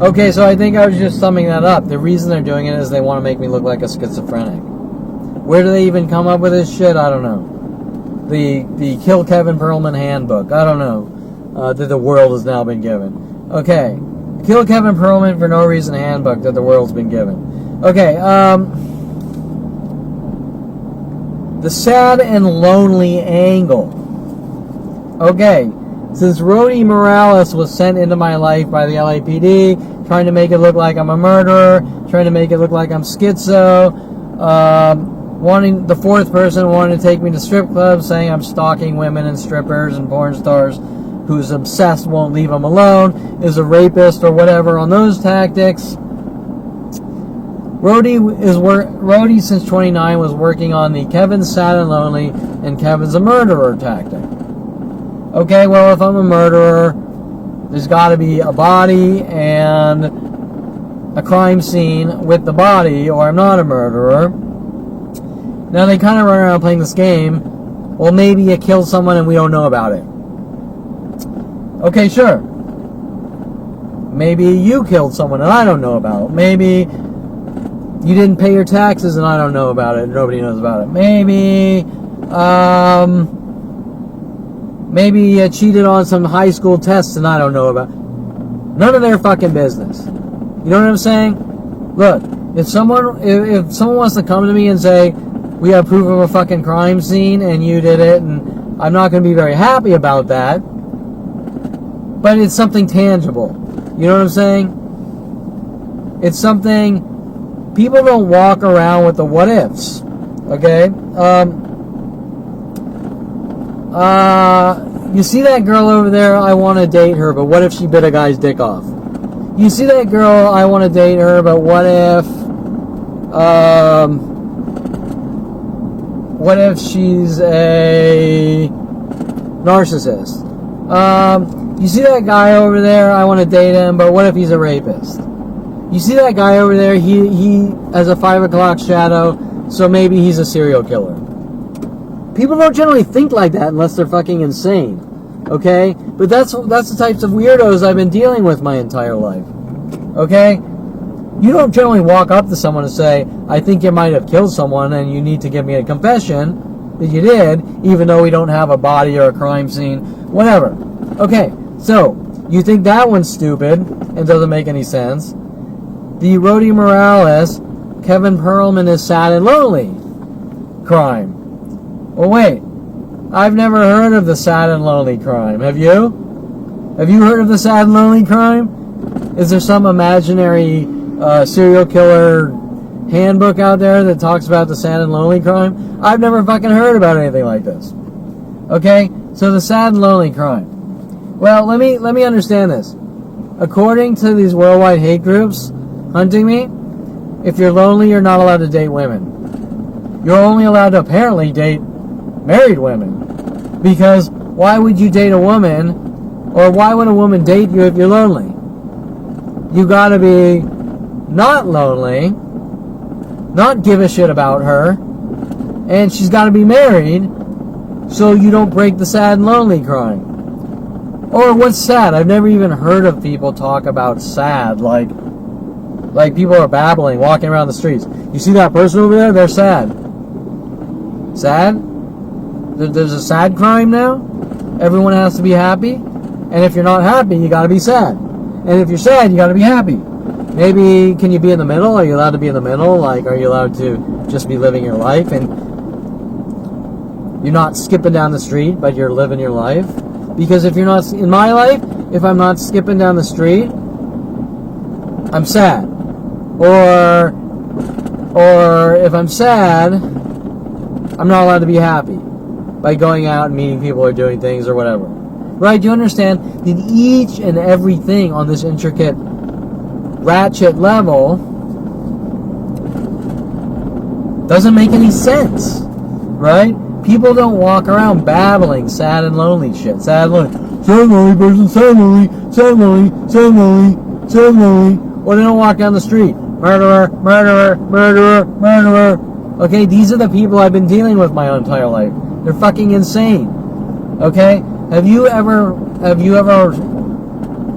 Okay, so I think I was just summing that up. The reason they're doing it is they want to make me look like a schizophrenic. Where do they even come up with this shit? I don't know. The Kill Kevin Perlman handbook. I don't know. That the world has now been given. Okay. Kill Kevin Perlman for no reason handbook that the world's been given. Okay, the sad and lonely angle. Okay. Since Rody Morales was sent into my life by the LAPD, trying to make it look like I'm a murderer, trying to make it look like I'm schizo, the fourth person wanting to take me to strip clubs, saying I'm stalking women and strippers and porn stars who's obsessed, won't leave them alone, is a rapist or whatever on those tactics. Rody since 29 was working on the Kevin's sad and lonely and Kevin's a murderer tactic. Okay, well, if I'm a murderer, there's got to be a body and a crime scene with the body, or I'm not a murderer. Now, they kind of run around playing this game. Well, maybe you killed someone and we don't know about it. Okay, sure. Maybe you killed someone and I don't know about it. Maybe you didn't pay your taxes and I don't know about it and nobody knows about it. Maybe you cheated on some high school tests and I don't know about it. None of their fucking business. You know what I'm saying? Look, if someone wants to come to me and say, we have proof of a fucking crime scene and you did it, and I'm not going to be very happy about that, but it's something tangible. You know what I'm saying? It's something, people don't walk around with the what ifs. Okay? You see that girl over there, I want to date her, but what if she bit a guy's dick off? You see that girl, I want to date her, but what if she's a narcissist? You see that guy over there, I want to date him, but what if he's a rapist? You see that guy over there, he has a 5 o'clock shadow, so maybe he's a serial killer. People don't generally think like that unless they're fucking insane, okay? But that's the types of weirdos I've been dealing with my entire life, okay? You don't generally walk up to someone and say, I think you might have killed someone and you need to give me a confession that you did, even though we don't have a body or a crime scene, whatever. Okay, so You think that one's stupid and doesn't make any sense. The Rhodey Morales, Kevin Perlman is sad and lonely crime. Well, wait. I've never heard of the sad and lonely crime. Have you? Have you heard of the sad and lonely crime? Is there some imaginary serial killer handbook out there that talks about the sad and lonely crime? I've never fucking heard about anything like this. Okay? So the sad and lonely crime. Well, let me understand this. According to these worldwide hate groups hunting me, if you're lonely, you're not allowed to date women. You're only allowed to apparently date married women. Because why would you date a woman, or why would a woman date you if you're lonely? You gotta be not lonely, not give a shit about her, and she's gotta be married so you don't break the sad and lonely crime. Or what's sad? I've never even heard of people talk about sad, like people are babbling, walking around the streets. You see that person over there? They're sad. Sad? There's a sad crime now? Everyone has to be happy? And if you're not happy, you gotta be sad. And if you're sad, you gotta be happy. Maybe, can you be in the middle? Are you allowed to be in the middle? Like, are you allowed to just be living your life and you're not skipping down the street, but you're living your life? Because if you're not, in my life, if I'm not skipping down the street, I'm sad. Or if I'm sad, I'm not allowed to be happy by going out and meeting people or doing things or whatever. Right? Do you understand that each and everything on this intricate ratchet level doesn't make any sense? Right? People don't walk around babbling sad and lonely shit. Sad and lonely. Sad and lonely person, sad and lonely, sad and lonely, sad and lonely, sad and lonely. Or they don't walk down the street. Murderer, murderer, murderer, murderer. Okay, these are the people I've been dealing with my entire life. They're fucking insane. Okay? Have you ever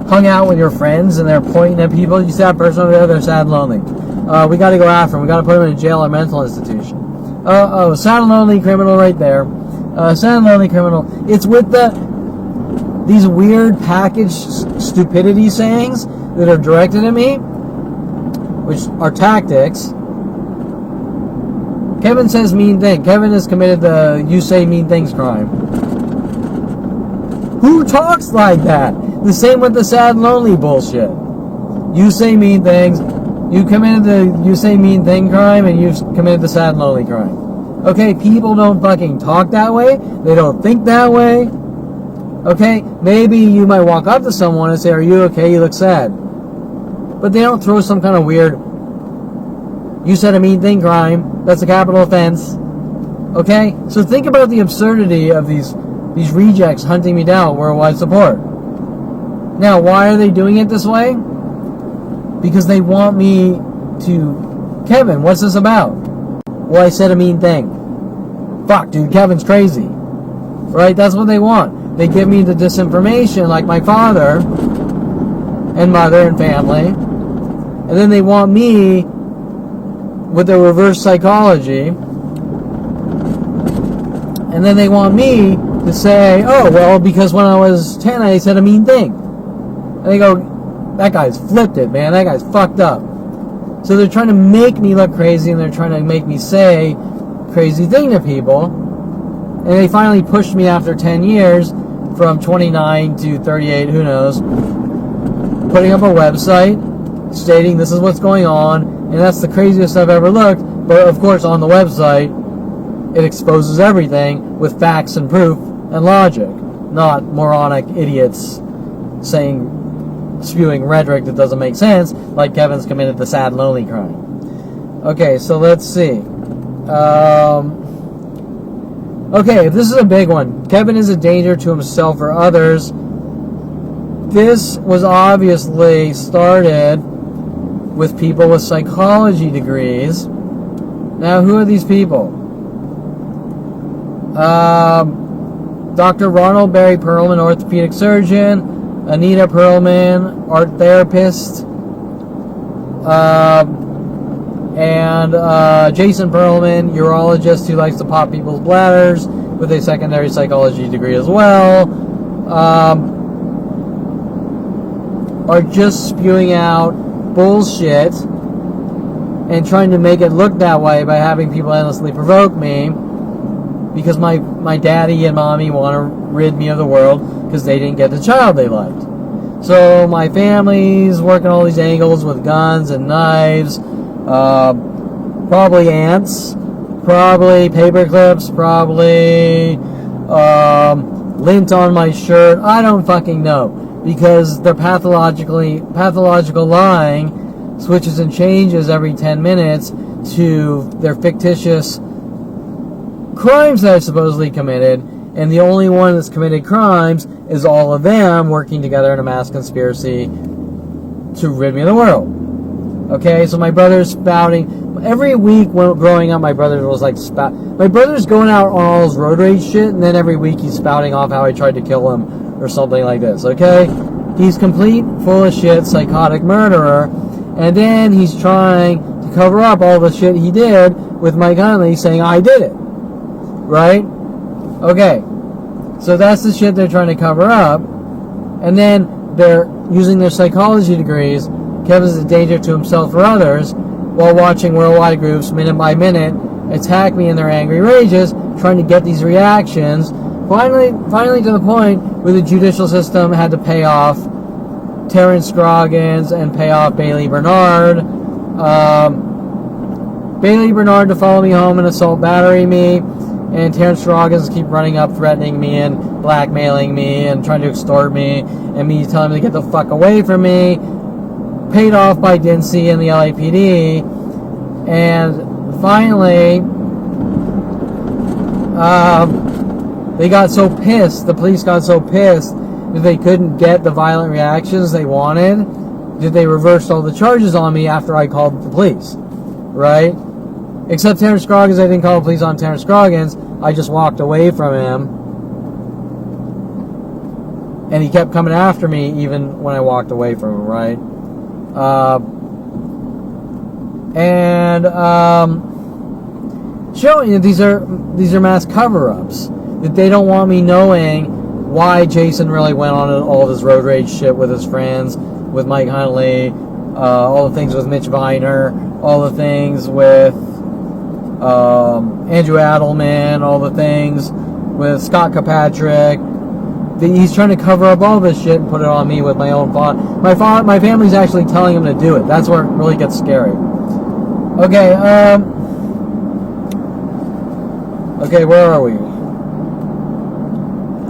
hung out with your friends and they're pointing at people? You see that person over there? They're sad and lonely. We got to go after them. We got to put them in a jail or mental institution. Sad and lonely criminal right there. Sad and lonely criminal. It's with these weird packaged stupidity sayings that are directed at me, which are tactics. Kevin says mean thing. Kevin has committed the you say mean things crime. Who talks like that? The same with the sad and lonely bullshit. You say mean things. You committed the you say mean thing crime, and you've committed the sad and lonely crime. Okay, people don't fucking talk that way. They don't think that way. Okay, maybe you might walk up to someone and say, "Are you okay? You look sad." But they don't throw some kind of weird, you said a mean thing crime. That's a capital offense. Okay? So think about the absurdity of these rejects hunting me down with worldwide support. Now, why are they doing it this way? Because they want me to, Kevin, what's this about? Well, I said a mean thing. Fuck, dude, Kevin's crazy. Right? That's what they want. They give me the disinformation like my father and mother and family. And then they want me with their reverse psychology. And then they want me to say, oh, well, because when I was 10, I said a mean thing. And they go, that guy's flipped it, man. That guy's fucked up. So they're trying to make me look crazy, and they're trying to make me say crazy thing to people. And they finally pushed me after 10 years, from 29 to 38, who knows, putting up a website stating this is what's going on, and that's the craziest I've ever looked. But of course, on the website, it exposes everything with facts and proof and logic, not moronic idiots spewing rhetoric that doesn't make sense, like Kevin's committed the sad, lonely crime. Okay, so let's see. Okay, if this is a big one. Kevin is a danger to himself or others. This was obviously started with people with psychology degrees. Now, who are these people? Dr. Ronald Barry Perlman, orthopedic surgeon. Anita Perlman, art therapist. And Jason Perlman, urologist who likes to pop people's bladders with a secondary psychology degree as well. are just spewing out bullshit and trying to make it look that way by having people endlessly provoke me because my daddy and mommy want to rid me of the world because they didn't get the child they liked. So my family's working all these angles with guns and knives, probably ants, probably paper clips, probably lint on my shirt. I don't fucking know, because their pathological lying switches and changes every 10 minutes to their fictitious crimes that I supposedly committed, and the only one that's committed crimes is all of them working together in a mass conspiracy to rid me of the world. Okay, so my brother's spouting. Every week when growing up, my brother was like my brother's going out on all his road rage shit, and then every week he's spouting off how I tried to kill him or something like this, okay? He's complete, full of shit, psychotic murderer, and then he's trying to cover up all the shit he did with Mike Huntley, saying I did it. Right? Okay. So that's the shit they're trying to cover up, and then they're using their psychology degrees. Kevin's a danger to himself or others, while watching worldwide groups minute by minute attack me in their angry rages, trying to get these reactions. Finally to the point where the judicial system had to pay off Terrence Scroggins and pay off Bailey Bernard. Bailey Bernard to follow me home and assault battery me, and Terrence Scroggins keep running up threatening me and blackmailing me and trying to extort me, and me telling him to get the fuck away from me. Paid off by Dincy and the LAPD, and finally, they got so pissed, the police got so pissed that they couldn't get the violent reactions they wanted, that they reversed all the charges on me after I called the police, right? Except Terrence Scroggins, I didn't call the police on Terrence Scroggins, I just walked away from him, and he kept coming after me even when I walked away from him, right? Showing that these are mass cover-ups, that they don't want me knowing why Jason really went on all of his road rage shit with his friends, with Mike Huntley, all the things with Mitch Viner, all the things with Andrew Adelman, all the things with Scott Kirkpatrick. He's trying to cover up all this shit and put it on me with my own father. My family's actually telling him to do it. That's where it really gets scary. Okay, okay, where are we?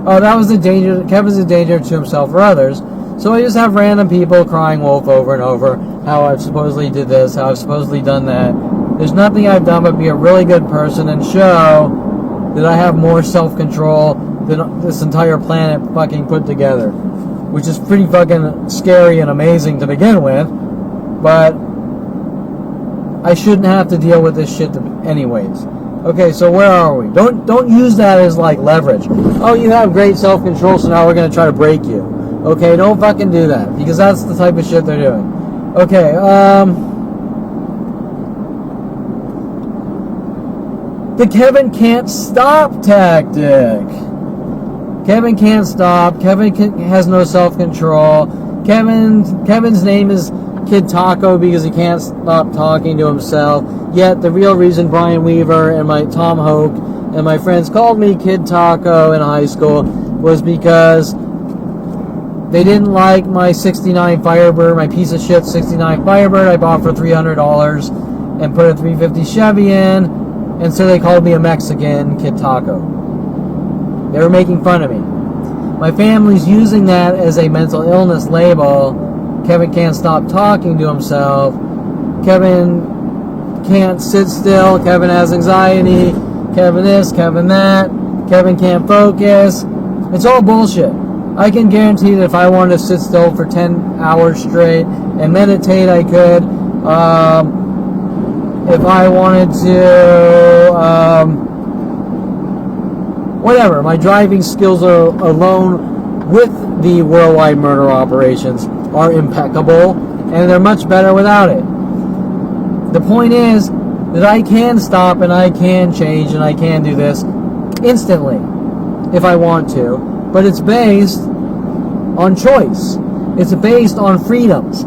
Oh, that was the danger. Kevin's a danger to himself or others. So I just have random people crying wolf over and over how I've supposedly did this, how I've supposedly done that. There's nothing I've done but be a really good person and show that I have more self-control than this entire planet fucking put together, which is pretty fucking scary and amazing to begin with, but I shouldn't have to deal with this shit anyways. Okay, so where are we? Don't use that as like leverage. Oh, you have great self-control, so now we're gonna try to break you. Okay, don't fucking do that, because that's the type of shit they're doing. Okay, the Kevin can't stop tactic. Kevin can't stop. Kevin has no self-control. Kevin's name is Kid Taco because he can't stop talking to himself. Yet the real reason Brian Weaver and Tom Hoke and my friends called me Kid Taco in high school was because they didn't like my 69 Firebird, my piece of shit 69 Firebird I bought for $300 and put a 350 Chevy in, and so they called me a Mexican Kid Taco. They were making fun of me. My family's using that as a mental illness label. Kevin can't stop talking to himself. Kevin can't sit still. Kevin has anxiety. Kevin this, Kevin that. Kevin can't focus. It's all bullshit. I can guarantee that if I wanted to sit still for 10 hours straight and meditate, I could. If I wanted to... whatever, my driving skills alone with the worldwide murder operations are impeccable, and they're much better without it. The point is that I can stop and I can change and I can do this instantly if I want to, but it's based on choice. It's based on freedoms,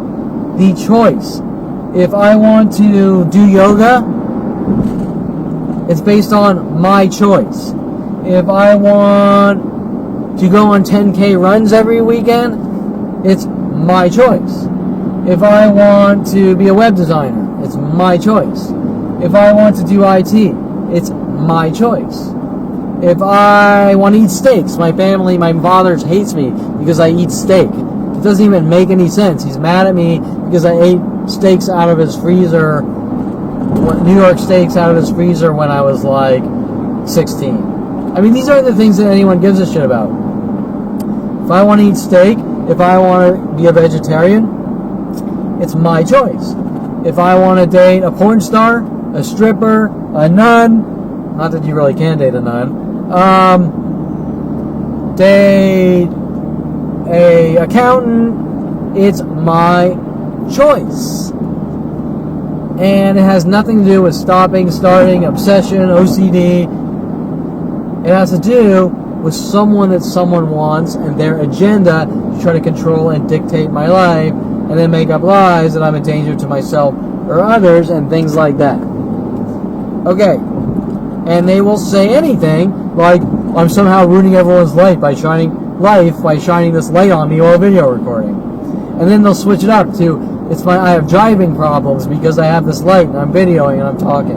the choice. If I want to do yoga, it's based on my choice. If I want to go on 10K runs every weekend, it's my choice. If I want to be a web designer, it's my choice. If I want to do IT, it's my choice. If I want to eat steaks, my father hates me because I eat steak. It doesn't even make any sense. He's mad at me because I ate steaks out of his freezer, New York steaks out of his freezer when I was like 16. I mean, these are the things that anyone gives a shit about. If I want to eat steak, if I want to be a vegetarian, it's my choice. If I want to date a porn star, a stripper, a nun, not that you really can date a nun, date a accountant, it's my choice. And it has nothing to do with stopping, starting, obsession, OCD. It has to do with someone that someone wants and their agenda to try to control and dictate my life, and then make up lies that I'm a danger to myself or others and things like that. Okay. And they will say anything like, I'm somehow ruining everyone's life by shining this light on me or a video recording. And then they'll switch it up to, I have driving problems because I have this light and I'm videoing and I'm talking.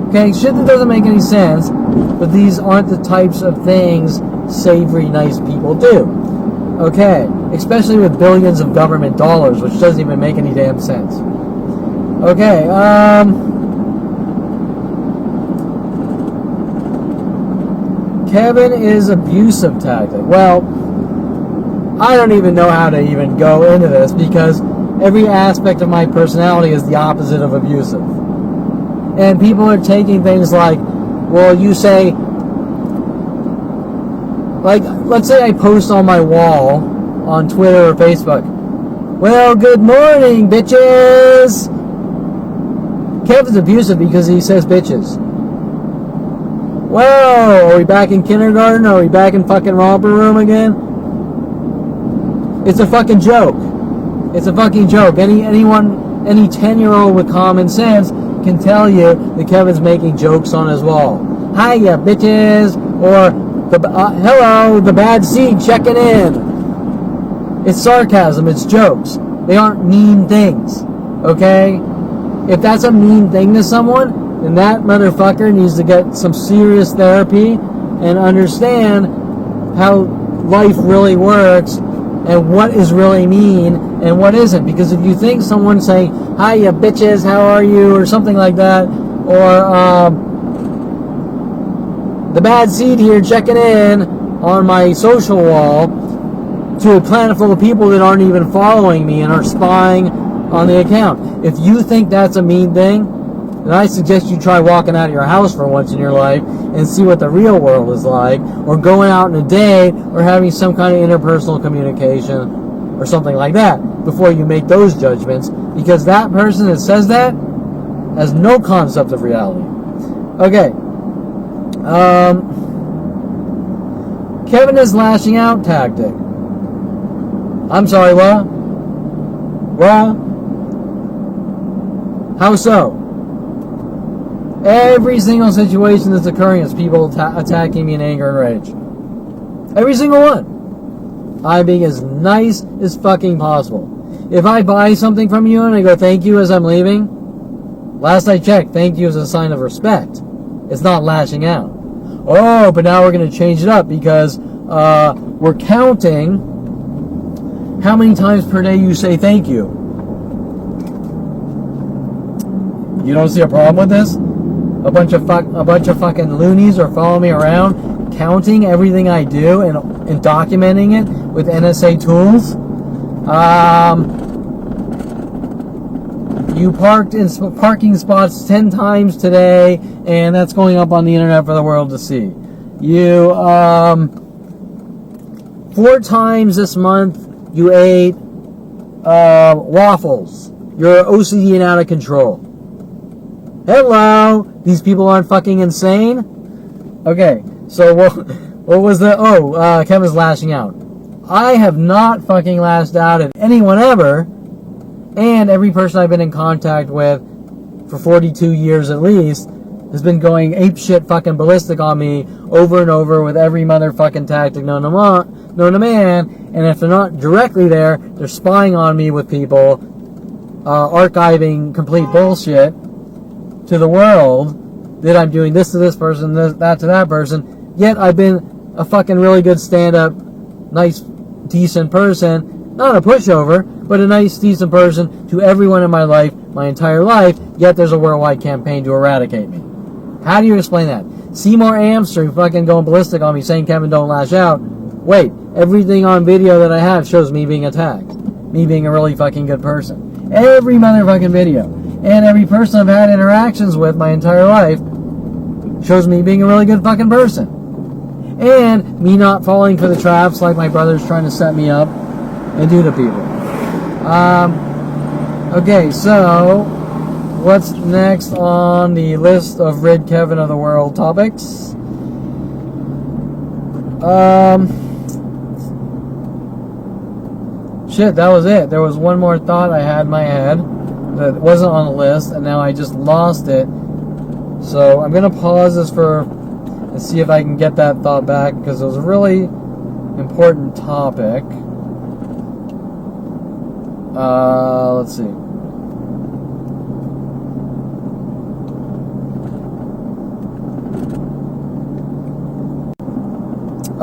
Okay, shit that doesn't make any sense, but these aren't the types of things savory, nice people do. Okay, especially with billions of government dollars, which doesn't even make any damn sense. Okay, Kevin is abusive tactic. Well, I don't even know how to even go into this because every aspect of my personality is the opposite of abusive. And people are taking things like, well, you say, like, let's say I post on my wall on Twitter or Facebook, well, good morning, bitches. Kevin's abusive because he says bitches. Whoa, are we back in kindergarten? Are we back in fucking romper room again? It's a fucking joke. It's a fucking joke. Any 10-year-old with common sense can tell you that Kevin's making jokes on his wall. Hiya, bitches. Or, hello, the bad seed checking in. It's sarcasm. It's jokes. They aren't mean things. Okay? If that's a mean thing to someone, then that motherfucker needs to get some serious therapy and understand how life really works and what is really mean and what isn't. Because if you think someone saying, hiya bitches, how are you, or something like that, or the bad seed here checking in on my social wall to a planet full of people that aren't even following me and are spying on the account. If you think that's a mean thing, then I suggest you try walking out of your house for once in your life and see what the real world is like, or going out on a date, or having some kind of interpersonal communication, or something like that, before you make those judgments, because that person that says that has no concept of reality. Okay. Kevin is lashing out tactic. I'm sorry, what? What? How so? Every single situation that's occurring is people attacking me in anger and rage. Every single one. I'm being as nice as fucking possible. If I buy something from you and I go thank you as I'm leaving, last I checked, thank you is a sign of respect. It's not lashing out. Oh, but now we're going to change it up because we're counting how many times per day you say thank you. You don't see a problem with this? A bunch of fucking loonies are following me around, counting everything I do and documenting it with NSA tools. You parked in parking spots 10 times today, and that's going up on the internet for the world to see. You 4 times this month you ate waffles. You're OCD and out of control. Hello, these people aren't fucking insane. Okay, so what was the? Kevin's lashing out. I have not fucking lashed out at anyone ever, and every person I've been in contact with for 42 years at least has been going apeshit fucking ballistic on me over and over with every motherfucking tactic known to man, and if they're not directly there, they're spying on me with people, archiving complete bullshit to the world that I'm doing this to this person, that to that person, yet I've been a fucking really good stand-up, nice, decent person, not a pushover, but a nice, decent person to everyone in my life, my entire life, yet there's a worldwide campaign to eradicate me. How do you explain that? Seymour Amster fucking going ballistic on me saying, Kevin, don't lash out. Wait, everything on video that I have shows me being attacked. Me being a really fucking good person. Every motherfucking video. And every person I've had interactions with my entire life shows me being a really good fucking person. And me not falling for the traps like my brother's trying to set me up and do to people. Okay, so what's next on the list of Rid Kevin of the World topics? Shit, that was it. There was one more thought I had in my head that wasn't on the list, and now I just lost it. So I'm gonna pause this and see if I can get that thought back, because it was a really important topic. Let's see.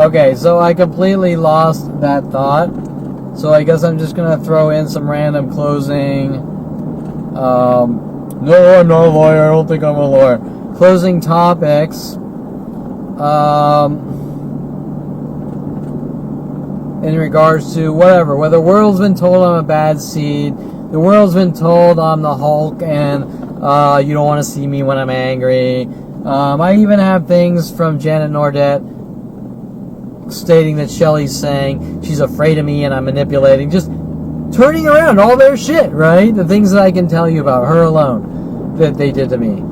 Okay, so I completely lost that thought. So I guess I'm just gonna throw in some random closing. No, I'm not a lawyer. I don't think I'm a lawyer. Closing topics. In regards to whatever, whether the world's been told I'm a bad seed, the world's been told I'm the Hulk, and you don't want to see me when I'm angry. I even have things from Janet Nordett stating that Shelly's saying she's afraid of me and I'm manipulating, just turning around all their shit, right? The things that I can tell you about her alone that they did to me.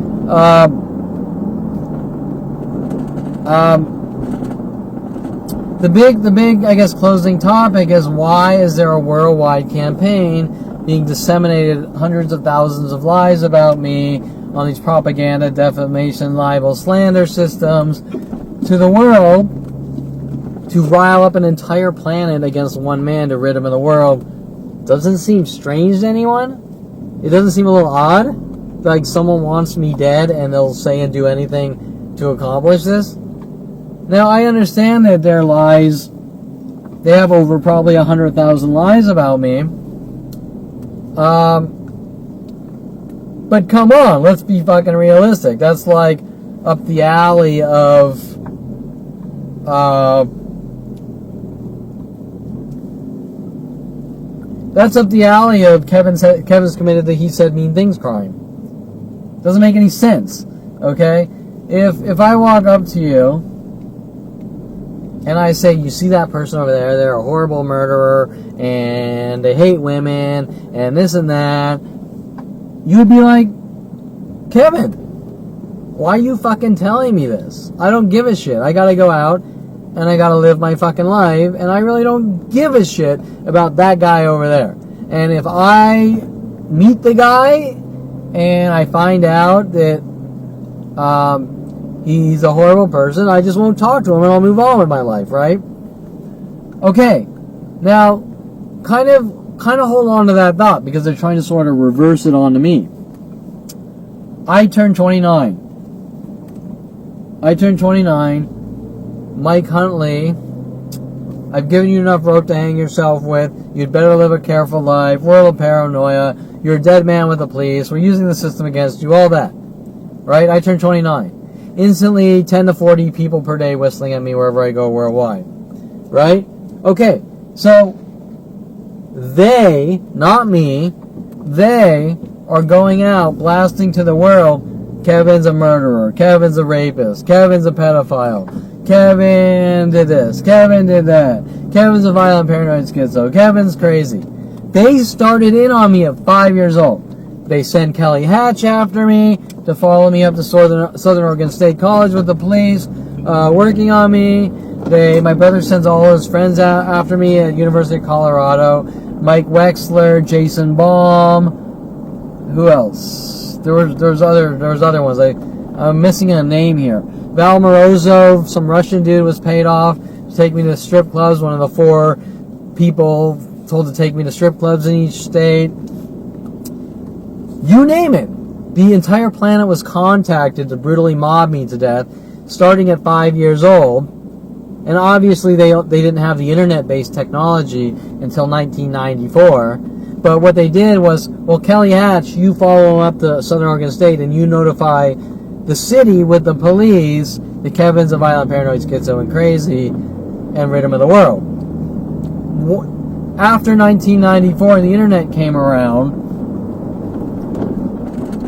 The big, I guess, closing topic is, why is there a worldwide campaign being disseminated hundreds of thousands of lies about me on these propaganda, defamation, libel, slander systems to the world to rile up an entire planet against one man to rid him of the world? Doesn't seem strange to anyone? It doesn't seem a little odd? Like someone wants me dead and they'll say and do anything to accomplish this? Now, I understand that their lies, they have over probably 100,000 lies about me. But come on, let's be fucking realistic. That's like up the alley of, Kevin's committed the he said mean things crime. Doesn't make any sense, okay? If I walk up to you and I say, you see that person over there, they're a horrible murderer, and they hate women, and this and that, you would be like, Kevin, why are you fucking telling me this? I don't give a shit. I gotta go out, and I gotta live my fucking life, and I really don't give a shit about that guy over there. And if I meet the guy, and I find out that, he's a horrible person, I just won't talk to him and I'll move on with my life, right? Okay, now, kind of hold on to that thought, because they're trying to sort of reverse it onto me. I turned 29. Mike Huntley, I've given you enough rope to hang yourself with. You'd better live a careful life. World of paranoia. You're a dead man with the police. We're using the system against you. All that. Right? I turned 29. Instantly, 10 to 40 people per day whistling at me wherever I go worldwide. Right? Okay, so they, not me, they are going out blasting to the world, Kevin's a murderer, Kevin's a rapist, Kevin's a pedophile, Kevin did this, Kevin did that, Kevin's a violent paranoid schizo, Kevin's crazy. They started in on me at 5 years old. They send Kelly Hatch after me to follow me up to Southern Oregon State College with the police, working on me. My brother sends all his friends out after me at University of Colorado. Mike Wexler, Jason Baum. Who else? There was other ones. I'm missing a name here. Val Morozov, some Russian dude, was paid off to take me to strip clubs. One of the 4 people told to take me to strip clubs in each state. You name it. The entire planet was contacted to brutally mob me to death, starting at 5 years old. And obviously they didn't have the internet-based technology until 1994. But what they did was, well, Kelly Hatch, you follow up to Southern Oregon State and you notify the city with the police that Kevin's a violent, paranoid, schizo, and crazy, and rid him of the world. After 1994 and the internet came around,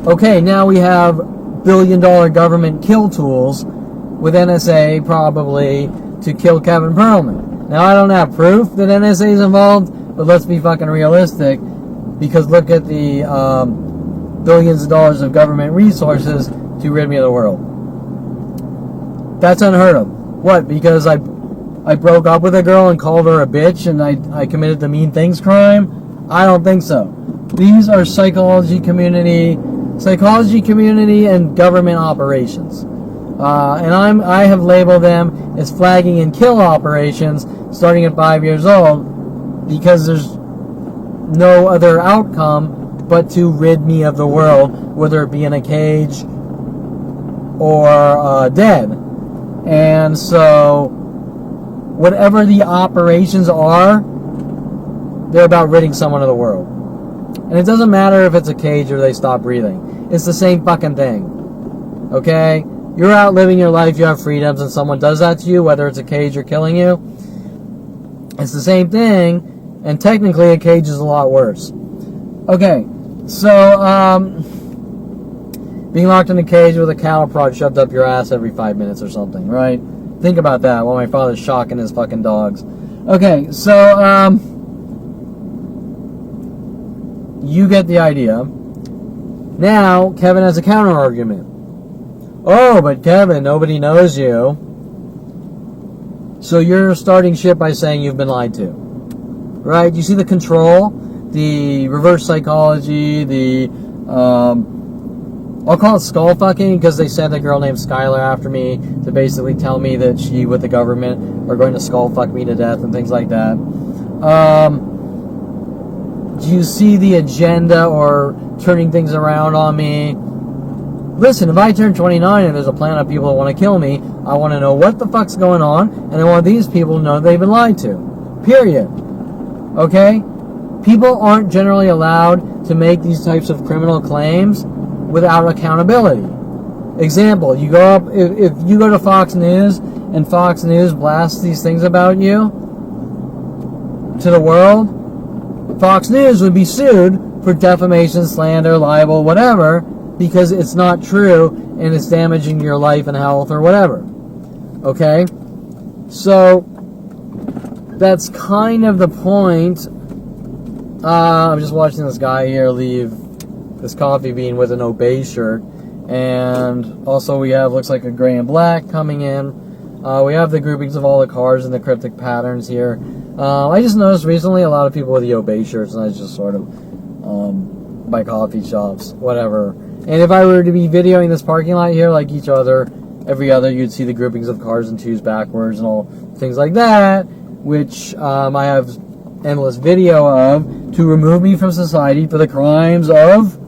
okay, now we have billion-dollar government kill tools with NSA probably to kill Kevin Perlman. Now, I don't have proof that NSA is involved, but let's be fucking realistic, because look at the billions of dollars of government resources to rid me of the world. That's unheard of. What? Because I broke up with a girl and called her a bitch and I committed the mean things crime? I don't think so. These are psychology community and government operations. And I have labeled them as flagging and kill operations starting at 5 years old because there's no other outcome but to rid me of the world, whether it be in a cage or dead. And so whatever the operations are, they're about ridding someone of the world. And it doesn't matter if it's a cage or they stop breathing. It's the same fucking thing. Okay? You're out living your life, you have freedoms, and someone does that to you, whether it's a cage or killing you. It's the same thing, and technically a cage is a lot worse. Okay, so, being locked in a cage with a cattle prod shoved up your ass every 5 minutes or something, right? Think about that while my father's shocking his fucking dogs. Okay, so, you get the idea. Now, Kevin has a counter argument. Oh, but Kevin, nobody knows you. So you're starting shit by saying you've been lied to. Right? You see the control, the reverse psychology, the, I'll call it skull fucking because they sent a girl named Skylar after me to basically tell me that she, with the government, are going to skull fuck me to death and things like that. Do you see the agenda or turning things around on me? Listen, if I turn 29 and there's a plan of people that want to kill me, I want to know what the fuck's going on, and I want these people to know they've been lied to. Period. Okay? People aren't generally allowed to make these types of criminal claims without accountability. Example, you go up, if you go to Fox News, and Fox News blasts these things about you to the world, Fox News would be sued for defamation, slander, libel, whatever, because it's not true and it's damaging your life and health or whatever. Okay? So, that's kind of the point. I'm just watching this guy here leave this coffee bean with an Obey shirt. And also we have, looks like a gray and black coming in. We have the groupings of all the cars and the cryptic patterns here. I just noticed recently a lot of people with the Obey shirts, and I just sort of, by coffee shops, whatever. And if I were to be videoing this parking lot here, like every other, you'd see the groupings of cars and twos backwards and all things like that, which I have endless video of, to remove me from society for the crimes of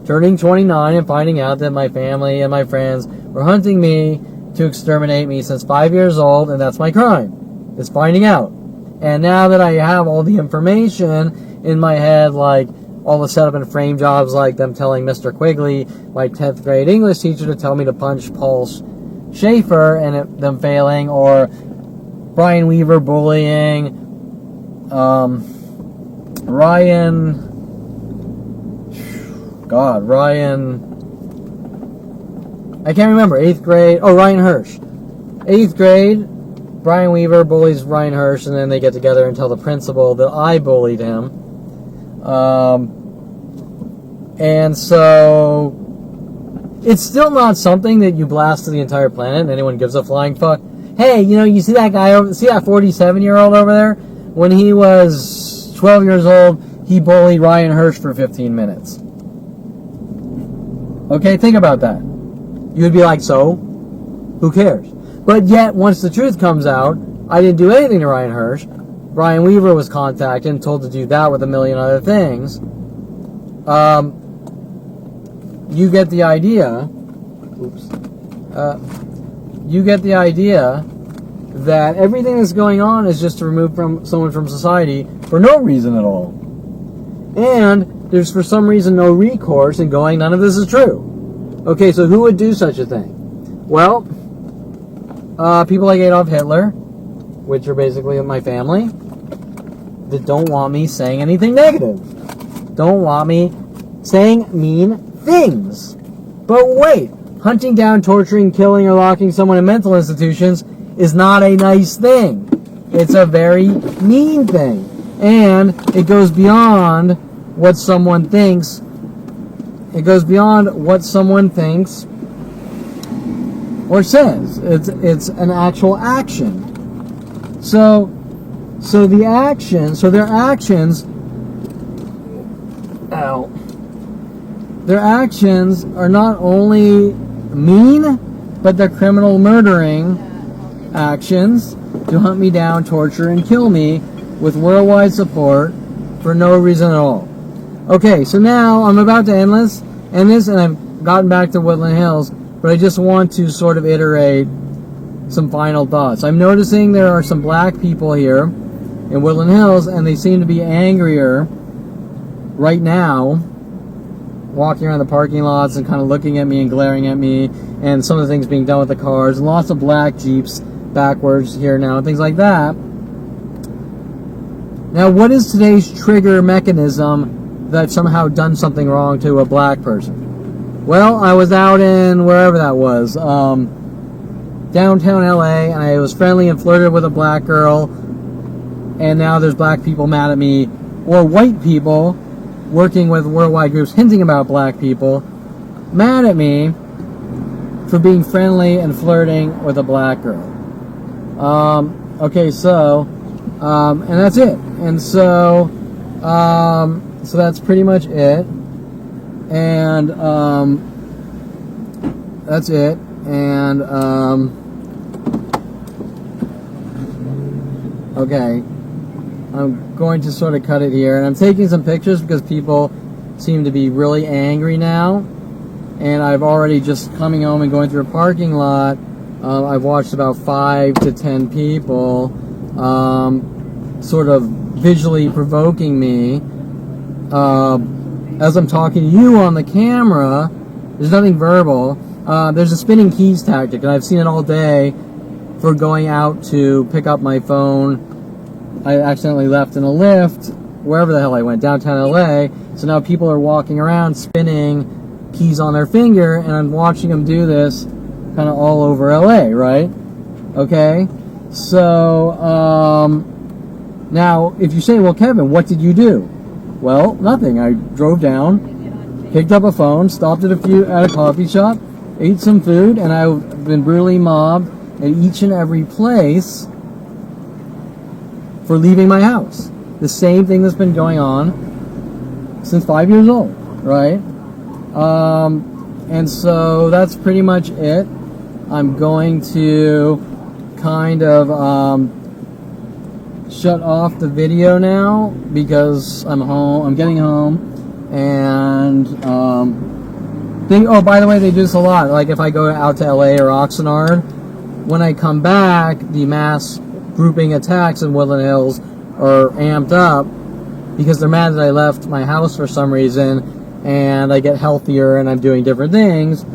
turning 29 and finding out that my family and my friends were hunting me to exterminate me since 5 years old, and that's my crime. It's finding out. And now that I have all the information in my head, like all the setup and frame jobs, like them telling Mr. Quigley, my 10th grade English teacher, to tell me to punch Paul Schaefer and them failing, or Brian Weaver bullying, Ryan, I can't remember, 8th grade, Ryan Hirsch. 8th grade, Brian Weaver bullies Ryan Hirsch, and then they get together and tell the principal that I bullied him. And so it's still not something that you blast to the entire planet and anyone gives a flying fuck. hey, you know, you see that guy over, see that 47-year-old over there? When he was 12 years old, he bullied Ryan Hirsch for 15 minutes. Okay, think about that. You would be like, so? Who cares? But yet, once the truth comes out, I didn't do anything to Ryan Hirsch. Brian Weaver was contacted and told to do that with a million other things. You get the idea. Oops. You get the idea that everything that's going on is just to remove someone from society for no reason at all. And there's for some reason no recourse in going, none of this is true. Okay, so who would do such a thing? Well, people like Adolf Hitler, which are basically my family, that don't want me saying anything negative. Don't want me saying mean things. But wait, hunting down, torturing, killing, or locking someone in mental institutions is not a nice thing. It's a very mean thing. And it goes beyond what someone thinks. It goes beyond what someone thinks or says. It's an actual action. So their actions, their actions are not only mean, but they're criminal murdering actions to hunt me down, torture, and kill me with worldwide support for no reason at all. Okay, so now I'm about to end this, and I've gotten back to Woodland Hills, but I just want to sort of iterate some final thoughts. I'm noticing there are some black people here in Woodland Hills, and they seem to be angrier right now, walking around the parking lots and kind of looking at me and glaring at me, and some of the things being done with the cars, and lots of black Jeeps backwards here now, and things like that. Now, what is today's trigger mechanism that somehow done something wrong to a black person? Well, I was out in wherever that was, downtown LA, and I was friendly and flirted with a black girl, and now there's black people mad at me, or white people working with worldwide groups hinting about black people mad at me for being friendly and flirting with a black girl. Okay, so and that's it. And so that's pretty much it. And that's it. And okay, I'm going to sort of cut it here, and I'm taking some pictures because people seem to be really angry now, and I've already just coming home and going through a parking lot, I've watched about 5 to 10 people sort of visually provoking me. As I'm talking to you on the camera, there's nothing verbal. There's a spinning keys tactic, and I've seen it all day for going out to pick up my phone. I accidentally left in a lift, wherever the hell I went, downtown LA. So now people are walking around spinning keys on their finger, and I'm watching them do this kind of all over LA, right? Okay? So, now, if you say, well, Kevin, what did you do? Well, nothing. I drove down, picked up a phone, stopped at a coffee shop, ate some food, and I've been brutally mobbed at each and every place for leaving my house. The same thing that's been going on since 5 years old, right? And so that's pretty much it. I'm going to kind of shut off the video now because I'm home. I'm getting home, and oh, by the way, they do this a lot. Like if I go out to LA or Oxnard, when I come back, the mass grouping attacks in Woodland Hills are amped up because they're mad that I left my house for some reason, and I get healthier and I'm doing different things,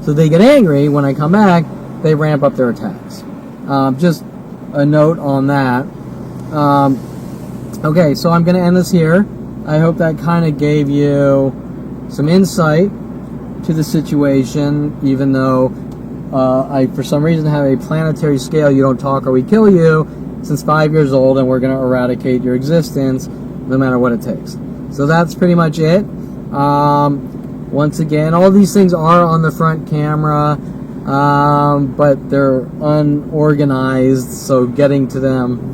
so they get angry. When I come back, they ramp up their attacks. Just a note on that. Okay, so I'm going to end this here. I hope that kind of gave you some insight to the situation, even though I, for some reason, have a planetary scale, you don't talk or we kill you, since 5 years old, and we're going to eradicate your existence no matter what it takes. So that's pretty much it. Once again, all these things are on the front camera. but they're unorganized, so getting to them,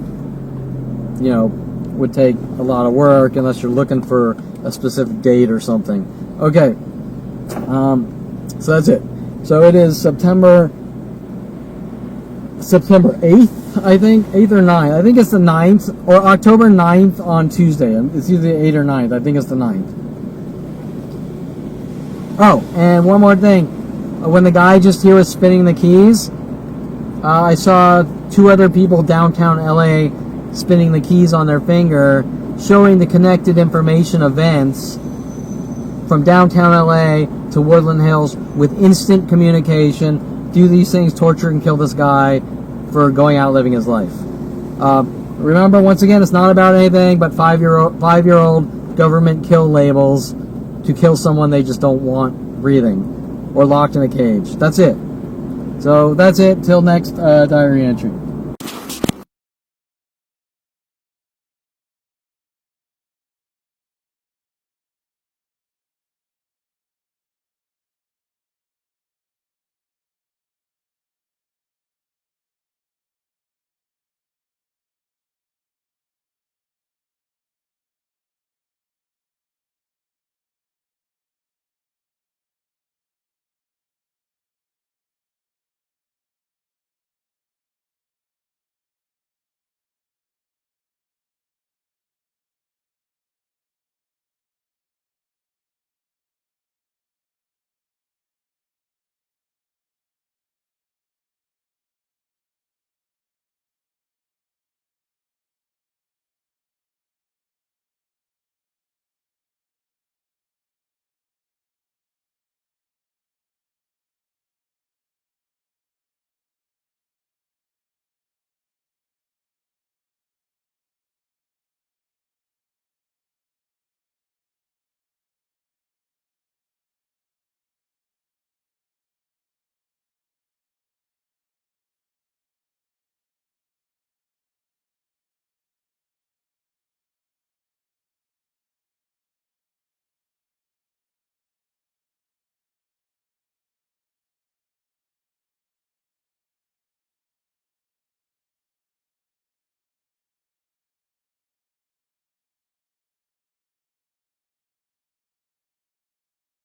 would take a lot of work unless you're looking for a specific date or something. Okay, so that's it. So it is September 8th, I think, 8th or 9th. I think it's the 9th, or October 9th on Tuesday. It's either the 8th or 9th. I think it's the 9th. Oh, and one more thing. When the guy just here was spinning the keys, I saw 2 other people downtown LA spinning the keys on their finger, showing the connected information events from downtown LA to Woodland Hills with instant communication. Do these things, torture and kill this guy for going out living his life. Remember, once again, it's not about anything but 5-year-old government kill labels to kill someone they just don't want breathing or locked in a cage. That's it. So that's it till next diary entry.